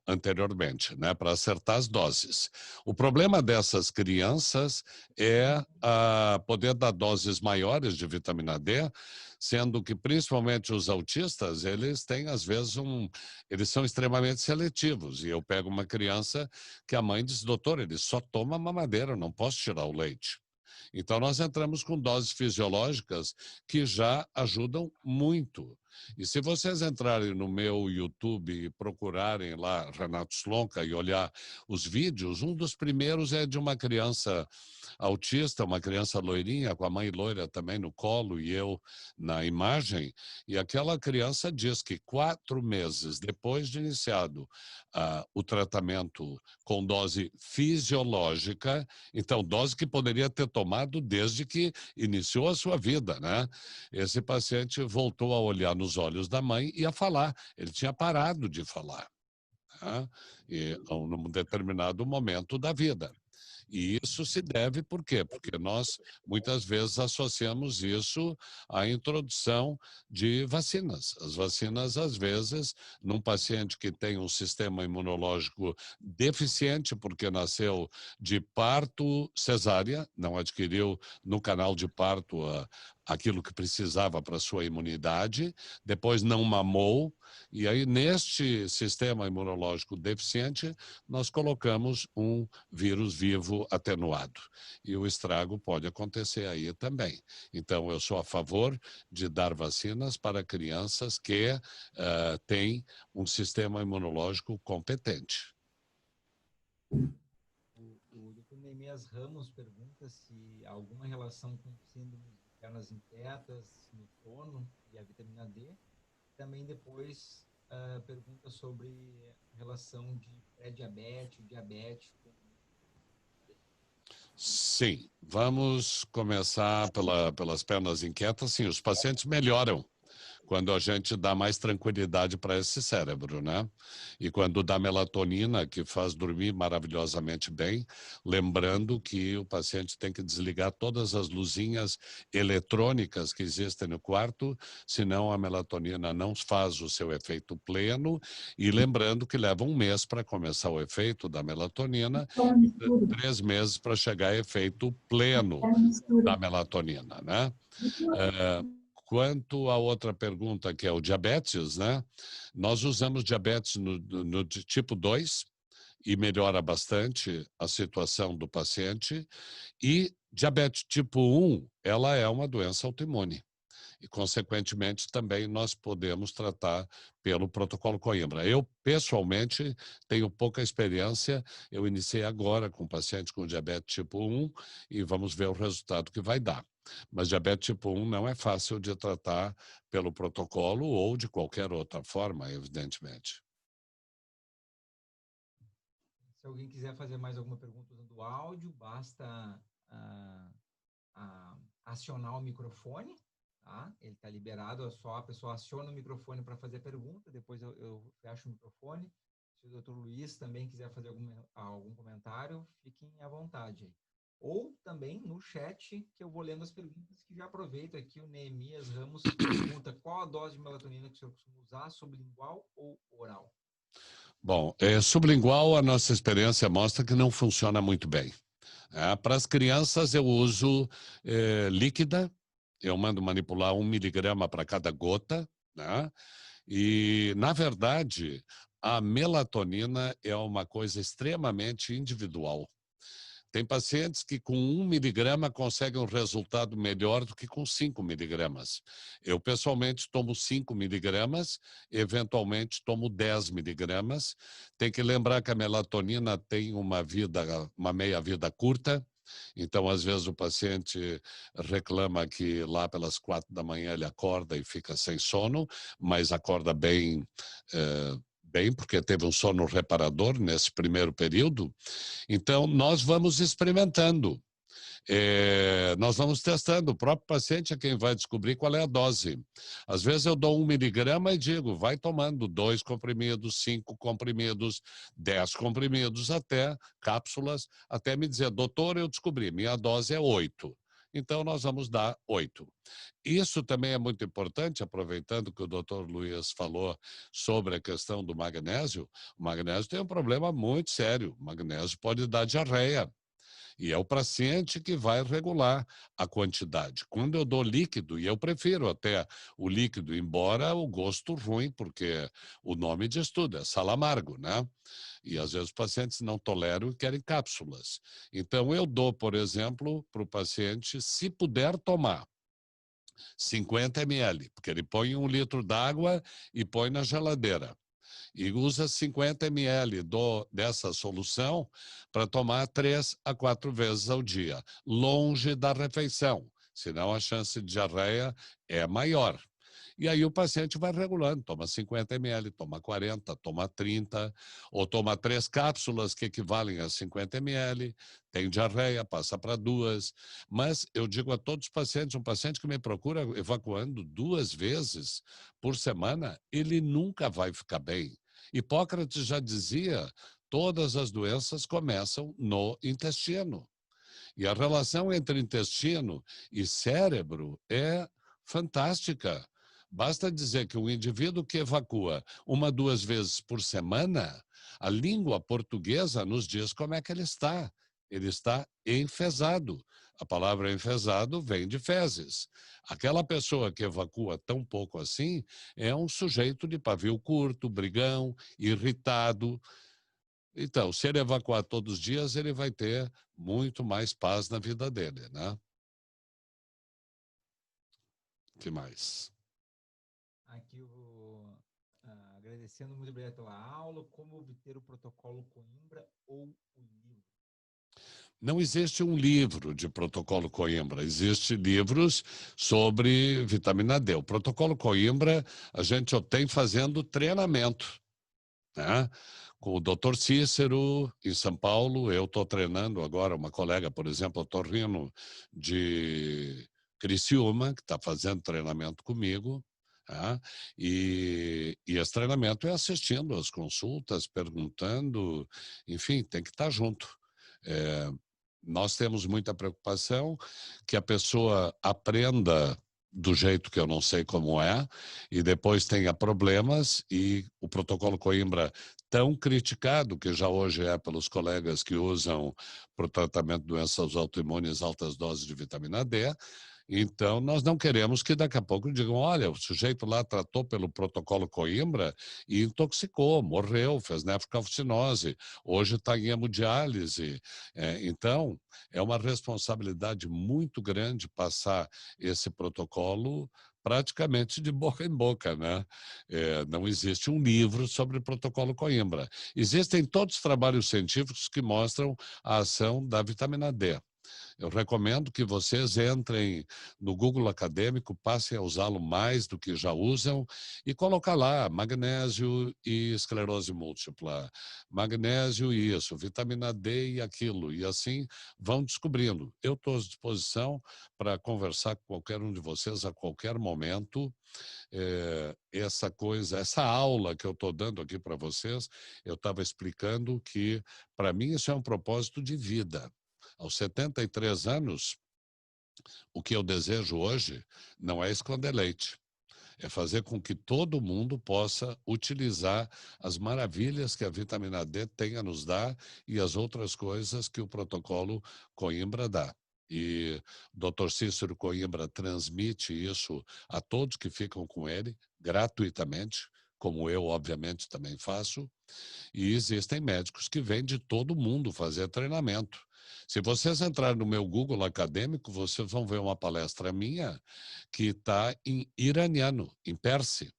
anteriormente, né, para acertar as doses. O problema dessas crianças é poder dar doses maiores de vitamina D, sendo que principalmente os autistas, eles têm às vezes eles são extremamente seletivos. E eu pego uma criança que a mãe diz: doutor, ele só toma mamadeira, não posso tirar o leite. Então, nós entramos com doses fisiológicas que já ajudam muito. E se vocês entrarem no meu YouTube e procurarem lá Renato Slonka e olhar os vídeos, um dos primeiros é de uma criança autista, uma criança loirinha, com a mãe loira também no colo e eu na imagem, e aquela criança diz que 4 meses depois de iniciado o tratamento com dose fisiológica, então dose que poderia ter tomado desde que iniciou a sua vida, né? Esse paciente voltou a olhar nos olhos da mãe e a falar. Ele tinha parado de falar, né? Num determinado momento da vida. E isso se deve por quê? Porque nós muitas vezes associamos isso à introdução de vacinas. As vacinas, às vezes, num paciente que tem um sistema imunológico deficiente, porque nasceu de parto cesárea, não adquiriu no canal de parto aquilo que precisava para a sua imunidade, depois não mamou, e aí neste sistema imunológico deficiente, nós colocamos um vírus vivo atenuado. E o estrago pode acontecer aí também. Então, eu sou a favor de dar vacinas para crianças que têm um sistema imunológico competente. O Dr. Neemias Ramos pergunta se há alguma relação com síndrome de pernas inquietas, no sono e a vitamina D. Também depois pergunta sobre relação de pré-diabetes, diabetes. Sim, vamos começar pelas pernas inquietas. Sim, os pacientes melhoram quando a gente dá mais tranquilidade para esse cérebro, né? E quando dá melatonina, que faz dormir maravilhosamente bem, lembrando que o paciente tem que desligar todas as luzinhas eletrônicas que existem no quarto, senão a melatonina não faz o seu efeito pleno, e lembrando que leva 1 mês para começar o efeito da melatonina, 3 meses para chegar a efeito pleno da melatonina, né? Quanto à outra pergunta, que é o diabetes, né? Nós usamos diabetes no tipo 2 e melhora bastante a situação do paciente. E diabetes tipo 1, ela é uma doença autoimune. E, consequentemente, também nós podemos tratar pelo protocolo Coimbra. Eu, pessoalmente, tenho pouca experiência. Eu iniciei agora com paciente com diabetes tipo 1 e vamos ver o resultado que vai dar. Mas diabetes tipo 1 não é fácil de tratar pelo protocolo ou de qualquer outra forma, evidentemente. Se alguém quiser fazer mais alguma pergunta usando o áudio, basta acionar o microfone, tá? Ele está liberado, é só a pessoa aciona o microfone para fazer pergunta, depois eu fecho o microfone. Se o Dr. Luiz também quiser fazer algum comentário, fiquem à vontade. Ou também no chat, que eu vou lendo as perguntas, que já aproveito aqui o Neemias Ramos pergunta: qual a dose de melatonina que o senhor costuma usar, sublingual ou oral? Bom, sublingual, a nossa experiência mostra que não funciona muito bem. Para as crianças eu uso líquida, eu mando manipular 1 miligrama para cada gota, né? E, na verdade, a melatonina é uma coisa extremamente individual. Tem pacientes que com 1 miligrama conseguem um resultado melhor do que com 5 miligramas. Eu, pessoalmente, tomo 5 miligramas, eventualmente tomo 10 miligramas. Tem que lembrar que a melatonina tem uma meia-vida curta. Então, às vezes, o paciente reclama que lá pelas 4 da manhã ele acorda e fica sem sono, mas acorda bem, porque teve um sono reparador nesse primeiro período. Então, nós vamos experimentando. Nós vamos testando. O próprio paciente é quem vai descobrir qual é a dose. Às vezes eu dou 1 miligrama e digo, vai tomando 2 comprimidos, 5 comprimidos, 10 comprimidos, até cápsulas, até me dizer, doutor, eu descobri, minha dose é 8. Então, nós vamos dar 8. Isso também é muito importante, aproveitando que o doutor Luiz falou sobre a questão do magnésio. O magnésio tem um problema muito sério. O magnésio pode dar diarreia. E é o paciente que vai regular a quantidade. Quando eu dou líquido, e eu prefiro até o líquido, embora o gosto ruim, porque o nome diz tudo, é sal amargo, né? E às vezes os pacientes não toleram e querem cápsulas. Então eu dou, por exemplo, para o paciente, se puder tomar, 50 ml, porque ele põe 1 litro d'água e põe na geladeira. E usa 50 ml dessa solução para tomar 3 a 4 vezes ao dia, longe da refeição, senão a chance de diarreia é maior. E aí o paciente vai regulando, toma 50 ml, toma 40, toma 30, ou toma 3 cápsulas que equivalem a 50 ml, tem diarreia, passa para 2. Mas eu digo a todos os pacientes, um paciente que me procura evacuando 2 vezes por semana, ele nunca vai ficar bem. Hipócrates já dizia, todas as doenças começam no intestino. E a relação entre intestino e cérebro é fantástica. Basta dizer que um indivíduo que evacua 1, 2 vezes por semana, a língua portuguesa nos diz como é que ele está. ele está enfesado. A palavra enfesado vem de fezes. Aquela pessoa que evacua tão pouco assim é um sujeito de pavio curto, brigão, irritado. Então, se ele evacuar todos os dias, ele vai ter muito mais paz na vida dele, né? O que mais? Aqui, agradecendo muito obrigado pela aula, como obter o protocolo Coimbra ou o livro? Não existe um livro de protocolo Coimbra, existem livros sobre vitamina D. O protocolo Coimbra a gente obtém fazendo treinamento, né? Com o Dr. Cícero, em São Paulo, eu estou treinando agora uma colega, por exemplo, otorrino de Criciúma, que está fazendo treinamento comigo, tá? E esse treinamento é assistindo às consultas, perguntando, enfim, tem que estar junto. Nós temos muita preocupação que a pessoa aprenda do jeito que eu não sei como é, e depois tenha problemas, e o protocolo Coimbra, tão criticado, que já hoje é pelos colegas que usam para o tratamento de doenças autoimunes altas doses de vitamina D, então nós não queremos que daqui a pouco digam, olha, o sujeito lá tratou pelo protocolo Coimbra e intoxicou, morreu, fez nefrocalcinose, hoje está em hemodiálise. Então, é uma responsabilidade muito grande passar esse protocolo praticamente de boca em boca, né? Não existe um livro sobre o protocolo Coimbra. Existem todos os trabalhos científicos que mostram a ação da vitamina D. Eu recomendo que vocês entrem no Google Acadêmico, passem a usá-lo mais do que já usam e colocar lá magnésio e esclerose múltipla, magnésio e isso, vitamina D e aquilo, e assim vão descobrindo. Eu estou à disposição para conversar com qualquer um de vocês a qualquer momento. Essa aula que eu estou dando aqui para vocês, eu estava explicando que, para mim, isso é um propósito de vida. Aos 73 anos, o que eu desejo hoje não é esconder leite, é fazer com que todo mundo possa utilizar as maravilhas que a vitamina D tem a nos dar e as outras coisas que o protocolo Coimbra dá. E o Dr. Cícero Coimbra transmite isso a todos que ficam com ele gratuitamente, como eu, obviamente, também faço. E existem médicos que vêm de todo mundo fazer treinamento. Se vocês entrarem no meu Google acadêmico, vocês vão ver uma palestra minha que está em iraniano, em perse,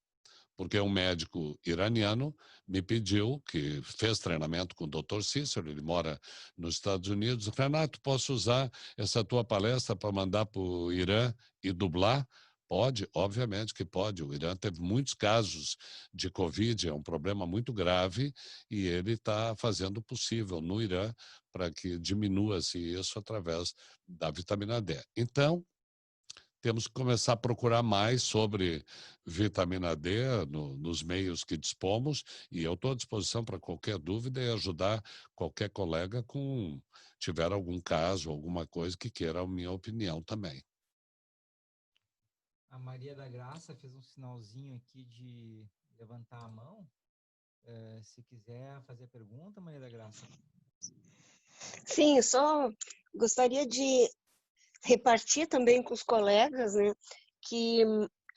porque um médico iraniano me pediu, que fez treinamento com o Dr. Cícero, ele mora nos Estados Unidos, Renato, posso usar essa tua palestra para mandar para o Irã e dublar? Pode, obviamente que pode. O Irã teve muitos casos de Covid, é um problema muito grave, e ele está fazendo o possível no Irã para que diminua-se isso através da vitamina D. Então, temos que começar a procurar mais sobre vitamina D nos meios que dispomos, e eu estou à disposição para qualquer dúvida e ajudar qualquer colega com tiver algum caso, alguma coisa que queira a minha opinião também. A Maria da Graça fez um sinalzinho aqui de levantar a mão. Se quiser fazer a pergunta, Maria da Graça. Sim, só gostaria de repartir também com os colegas, né, que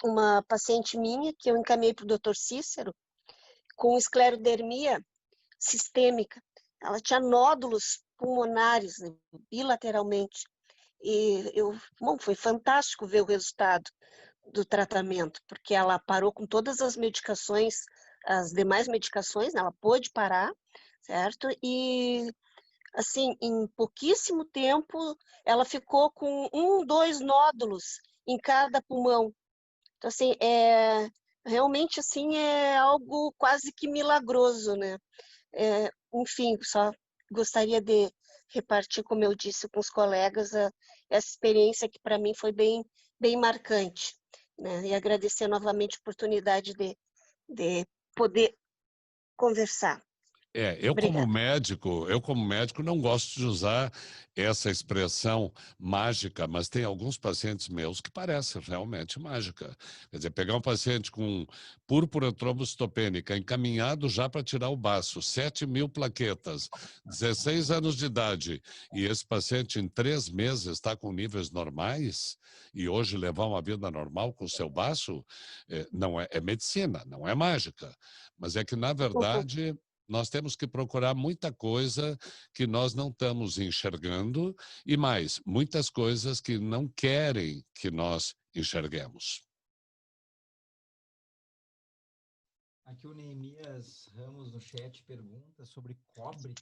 uma paciente minha, que eu encaminhei para o Dr. Cícero, com esclerodermia sistêmica, ela tinha nódulos pulmonares, né, bilateralmente, e foi fantástico ver o resultado do tratamento, porque ela parou com todas as medicações, as demais medicações, ela pôde parar, certo? E assim, em pouquíssimo tempo, ela ficou com 2 nódulos em cada pulmão. Então, assim, realmente, assim, é algo quase que milagroso, né? Enfim, só gostaria de repartir, como eu disse, com os colegas, essa experiência que para mim foi bem, bem marcante, né? E agradecer novamente a oportunidade de poder conversar. Eu como médico não gosto de usar essa expressão mágica, mas tem alguns pacientes meus que parecem realmente mágica. Quer dizer, pegar um paciente com púrpura trombocitopênica, encaminhado já para tirar o baço, 7.000 plaquetas, 16 anos de idade, e esse paciente em 3 meses está com níveis normais, e hoje levar uma vida normal com o seu baço, não é medicina, não é mágica. Mas é que, na verdade, nós temos que procurar muita coisa que nós não estamos enxergando e mais, muitas coisas que não querem que nós enxerguemos. Aqui o Neemias Ramos no chat pergunta sobre cobre.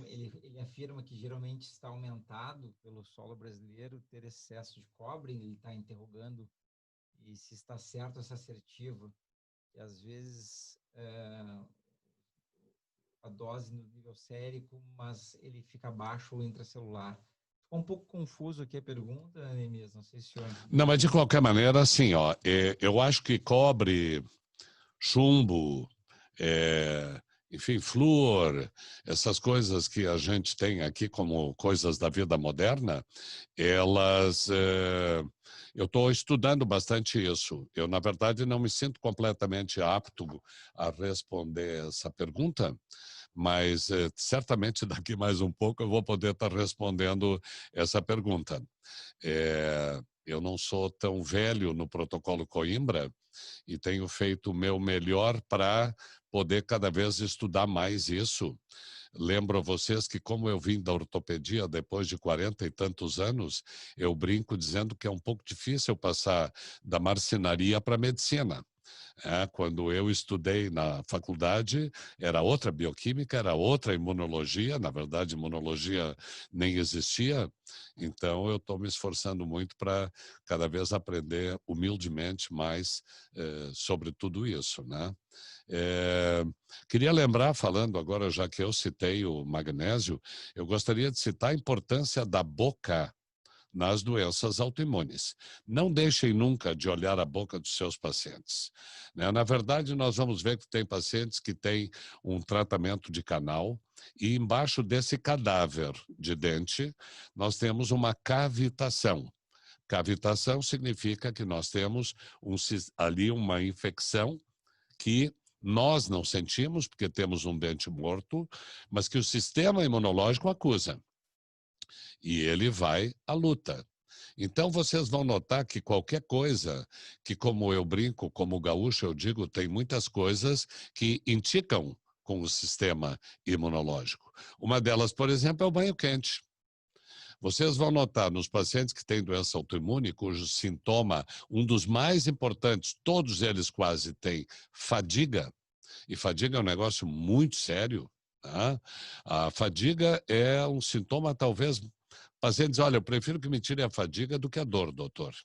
Ele afirma que geralmente está aumentado pelo solo brasileiro ter excesso de cobre. Ele está interrogando e se está certo essa assertiva, que às vezes a dose no nível sérico, mas ele fica abaixo ou intracelular. Ficou um pouco confuso aqui a pergunta, Neemias, não sei se o senhor... Não, mas de qualquer maneira, assim, eu acho que cobre, chumbo, enfim, flúor, essas coisas que a gente tem aqui como coisas da vida moderna, elas... eu estou estudando bastante isso. Eu, na verdade, não me sinto completamente apto a responder essa pergunta, mas certamente daqui mais um pouco eu vou poder estar respondendo essa pergunta. Eu não sou tão velho no protocolo Coimbra e tenho feito o meu melhor para poder cada vez estudar mais isso. Lembro a vocês que, como eu vim da ortopedia depois de 40 e tantos anos, eu brinco dizendo que é um pouco difícil passar da marcenaria para a medicina. Quando eu estudei na faculdade, era outra bioquímica, era outra imunologia, na verdade, imunologia nem existia, então eu estou me esforçando muito para cada vez aprender humildemente mais sobre tudo isso, né? Queria lembrar, falando agora, já que eu citei o magnésio, eu gostaria de citar a importância da boca nas doenças autoimunes. Não deixem nunca de olhar a boca dos seus pacientes. Na verdade, nós vamos ver que tem pacientes que têm um tratamento de canal e embaixo desse cadáver de dente, nós temos uma cavitação. Cavitação significa que nós temos ali uma infecção que nós não sentimos, porque temos um dente morto, mas que o sistema imunológico acusa. E ele vai à luta. Então, vocês vão notar que qualquer coisa, que como eu brinco, como gaúcho eu digo, tem muitas coisas que indicam com o sistema imunológico. Uma delas, por exemplo, é o banho quente. Vocês vão notar nos pacientes que têm doença autoimune, cujo sintoma, um dos mais importantes, todos eles quase têm fadiga, e fadiga é um negócio muito sério, tá? A fadiga é um sintoma, talvez, pacientes dizem, olha, eu prefiro que me tire a fadiga do que a dor, doutor.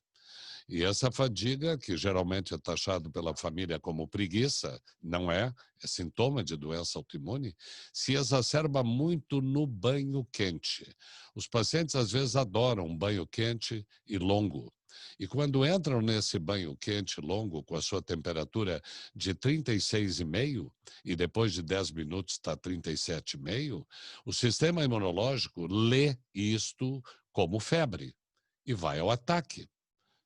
E essa fadiga, que geralmente é taxado pela família como preguiça, não é sintoma de doença autoimune, se exacerba muito no banho quente. Os pacientes, às vezes, adoram um banho quente e longo. E quando entram nesse banho quente longo, com a sua temperatura de 36,5, e depois de 10 minutos está 37,5, o sistema imunológico lê isto como febre e vai ao ataque.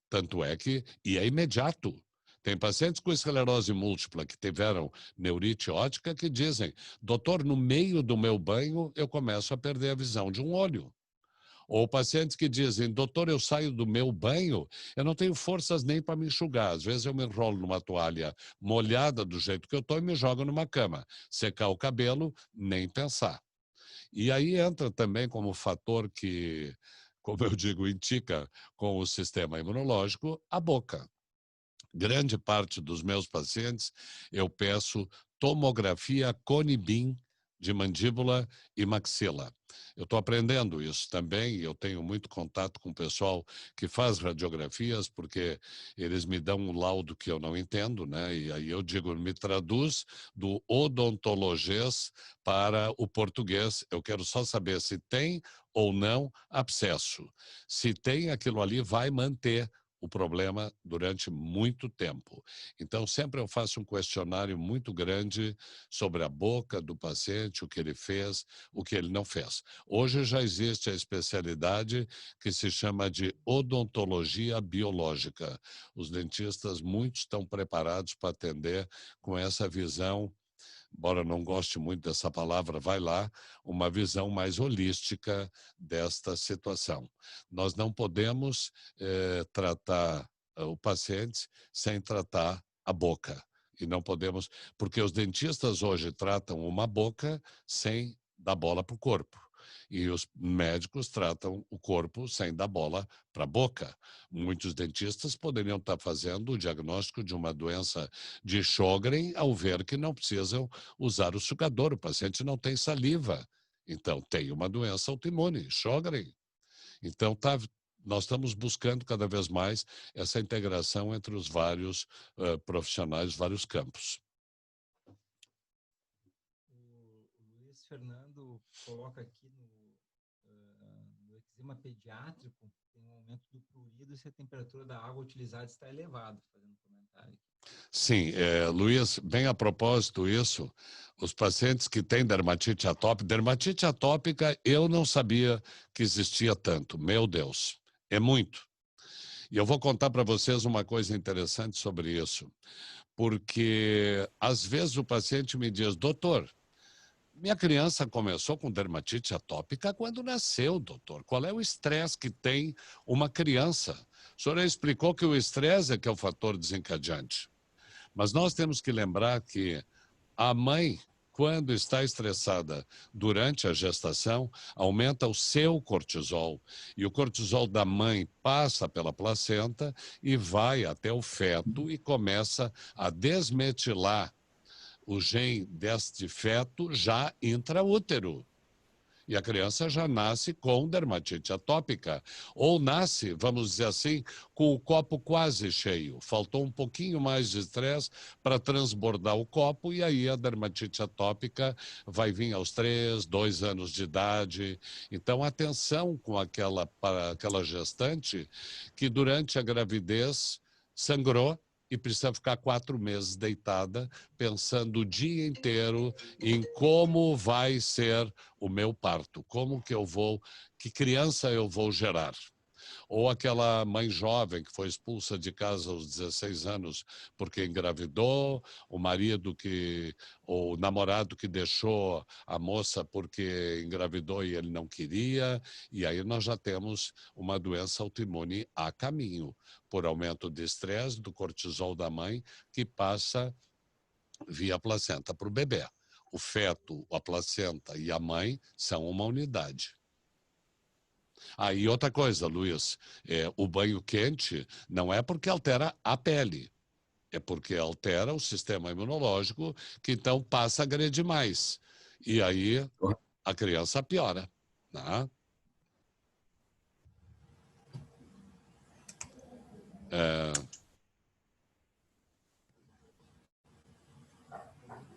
Tanto é que, e é imediato. Tem pacientes com esclerose múltipla que tiveram neurite óptica que dizem, doutor, no meio do meu banho eu começo a perder a visão de um olho. Ou pacientes que dizem, doutor, eu saio do meu banho, eu não tenho forças nem para me enxugar. Às vezes eu me enrolo numa toalha molhada do jeito que eu estou e me jogo numa cama. Secar o cabelo, nem pensar. E aí entra também como fator que, como eu digo, indica com o sistema imunológico, a boca. Grande parte dos meus pacientes, eu peço tomografia Cone-Beam de mandíbula e maxila. Eu estou aprendendo isso também, eu tenho muito contato com o pessoal que faz radiografias, porque eles me dão um laudo que eu não entendo, né? E aí eu digo, me traduz do odontologês para o português. Eu quero só saber se tem ou não abscesso. Se tem, aquilo ali vai manter o problema durante muito tempo. Então, sempre eu faço um questionário muito grande sobre a boca do paciente, o que ele fez, o que ele não fez. Hoje já existe a especialidade que se chama de odontologia biológica. Os dentistas, muitos estão preparados para atender com essa visão, embora não goste muito dessa palavra, vai lá, uma visão mais holística desta situação. Nós não podemos tratar o paciente sem tratar a boca. E não podemos, porque os dentistas hoje tratam uma boca sem dar bola para o corpo. E os médicos tratam o corpo sem dar bola para a boca. Muitos dentistas poderiam estar fazendo o diagnóstico de uma doença de Sjögren ao ver que não precisam usar o sugador. O paciente não tem saliva. Então, tem uma doença autoimune, Sjögren. Então, nós estamos buscando cada vez mais essa integração entre os vários profissionais, vários campos. O Luiz Fernando coloca aqui no eczema pediátrico, tem um aumento do prurido se a temperatura da água utilizada está elevada, fazendo um comentário. Sim, Luiz, bem a propósito isso, os pacientes que têm dermatite atópica, eu não sabia que existia tanto, meu Deus, é muito. E eu vou contar para vocês uma coisa interessante sobre isso, porque às vezes o paciente me diz, doutor, minha criança começou com dermatite atópica quando nasceu, doutor. Qual é o estresse que tem uma criança? O senhor explicou que o estresse é que é o fator desencadeante. Mas nós temos que lembrar que a mãe, quando está estressada durante a gestação, aumenta o seu cortisol. E o cortisol da mãe passa pela placenta e vai até o feto e começa a desmetilar o gene deste feto já intraútero. E a criança já nasce com dermatite atópica. Ou nasce, vamos dizer assim, com o copo quase cheio. Faltou um pouquinho mais de estresse para transbordar o copo e aí a dermatite atópica vai vir aos 3, 2 anos de idade. Então, atenção com aquela gestante que durante a gravidez sangrou e precisa ficar 4 meses deitada, pensando o dia inteiro em como vai ser o meu parto, que criança eu vou gerar. Ou aquela mãe jovem que foi expulsa de casa aos 16 anos porque engravidou, o namorado que deixou a moça porque engravidou e ele não queria, e aí nós já temos uma doença autoimune a caminho, por aumento de estresse do cortisol da mãe que passa via placenta para o bebê. O feto, a placenta e a mãe são uma unidade. Aí outra coisa, Luiz, o banho quente não é porque altera a pele, é porque altera o sistema imunológico, que então passa a agredir mais. E aí a criança piora, né?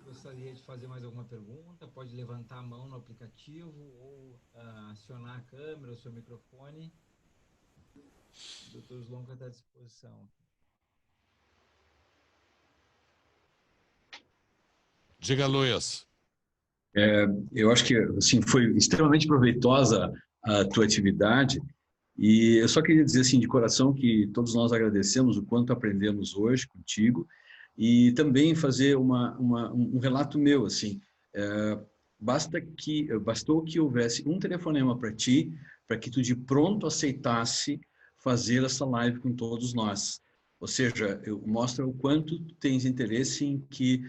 Gostaria de fazer mais alguma pergunta? Pode levantar a mão no aplicativo ou acionar a câmera, o seu microfone. O Dr. Slonka está à disposição. Diga, Luiz. Eu acho que assim, foi extremamente proveitosa a tua atividade e eu só queria dizer assim de coração que todos nós agradecemos o quanto aprendemos hoje contigo e também fazer um relato meu assim. Bastou que houvesse um telefonema para ti, para que tu de pronto aceitasse fazer essa live com todos nós. Ou seja, mostra o quanto tu tens interesse em que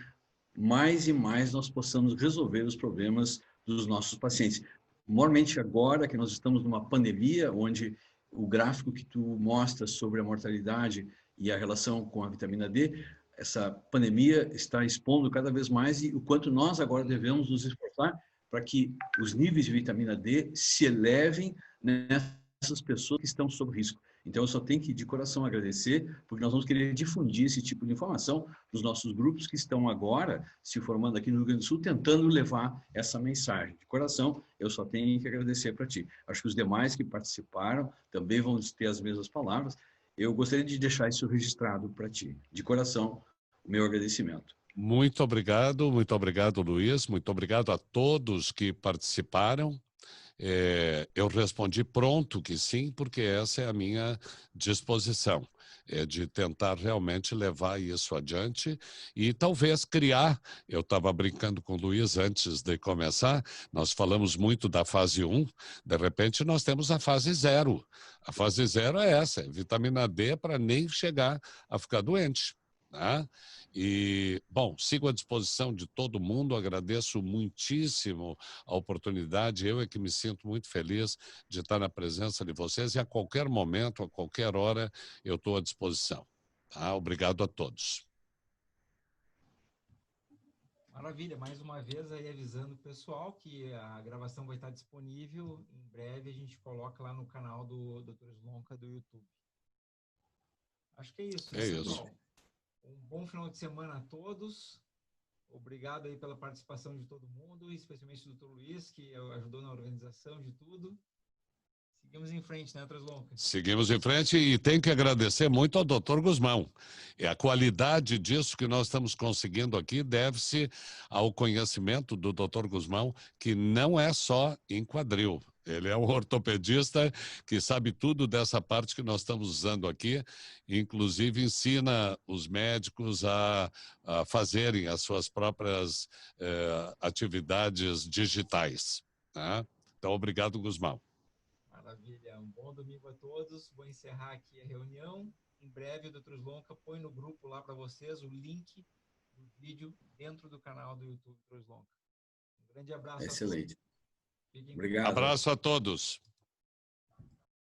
mais e mais nós possamos resolver os problemas dos nossos pacientes. Normalmente agora que nós estamos numa pandemia, onde o gráfico que tu mostra sobre a mortalidade e a relação com a vitamina D, essa pandemia está expondo cada vez mais e o quanto nós agora devemos nos esforçar para que os níveis de vitamina D se elevem nessas pessoas que estão sob risco. Então, eu só tenho que, de coração, agradecer, porque nós vamos querer difundir esse tipo de informação nos nossos grupos que estão agora se formando aqui no Rio Grande do Sul, tentando levar essa mensagem. De coração, eu só tenho que agradecer para ti. Acho que os demais que participaram também vão ter as mesmas palavras. Eu gostaria de deixar isso registrado para ti. De coração, o meu agradecimento. Muito obrigado, Luiz. Muito obrigado a todos que participaram. Eu respondi pronto que sim, porque essa é a minha disposição, de tentar realmente levar isso adiante e talvez criar. Eu estava brincando com o Luiz antes de começar, nós falamos muito da fase 1, de repente nós temos a fase 0. A fase 0 é essa, vitamina D para nem chegar a ficar doente. Né? E, bom, sigo à disposição de todo mundo, agradeço muitíssimo a oportunidade, eu é que me sinto muito feliz de estar na presença de vocês e a qualquer momento, a qualquer hora, eu estou à disposição. Tá? Obrigado a todos. Maravilha, mais uma vez aí avisando o pessoal que a gravação vai estar disponível, em breve a gente coloca lá no canal do Dr. Slonka do YouTube. Acho que é isso, né, pessoal? Um bom final de semana a todos. Obrigado aí pela participação de todo mundo, especialmente do Dr. Luiz, que ajudou na organização de tudo. Seguimos em frente, né, Dr. Slonka? Seguimos em frente e tenho que agradecer muito ao Dr. Guzmão. E a qualidade disso que nós estamos conseguindo aqui deve-se ao conhecimento do Dr. Guzmão, que não é só em quadril. Ele é um ortopedista que sabe tudo dessa parte que nós estamos usando aqui, inclusive ensina os médicos a fazerem as suas próprias atividades digitais. Tá? Então, obrigado, Guzmão. Maravilha, um bom domingo a todos. Vou encerrar aqui a reunião. Em breve o Dr. Slonka põe no grupo lá para vocês o link do vídeo dentro do canal do YouTube do Dr. Slonka. Um grande abraço a todos. Excelente. Obrigado. Abraço a todos.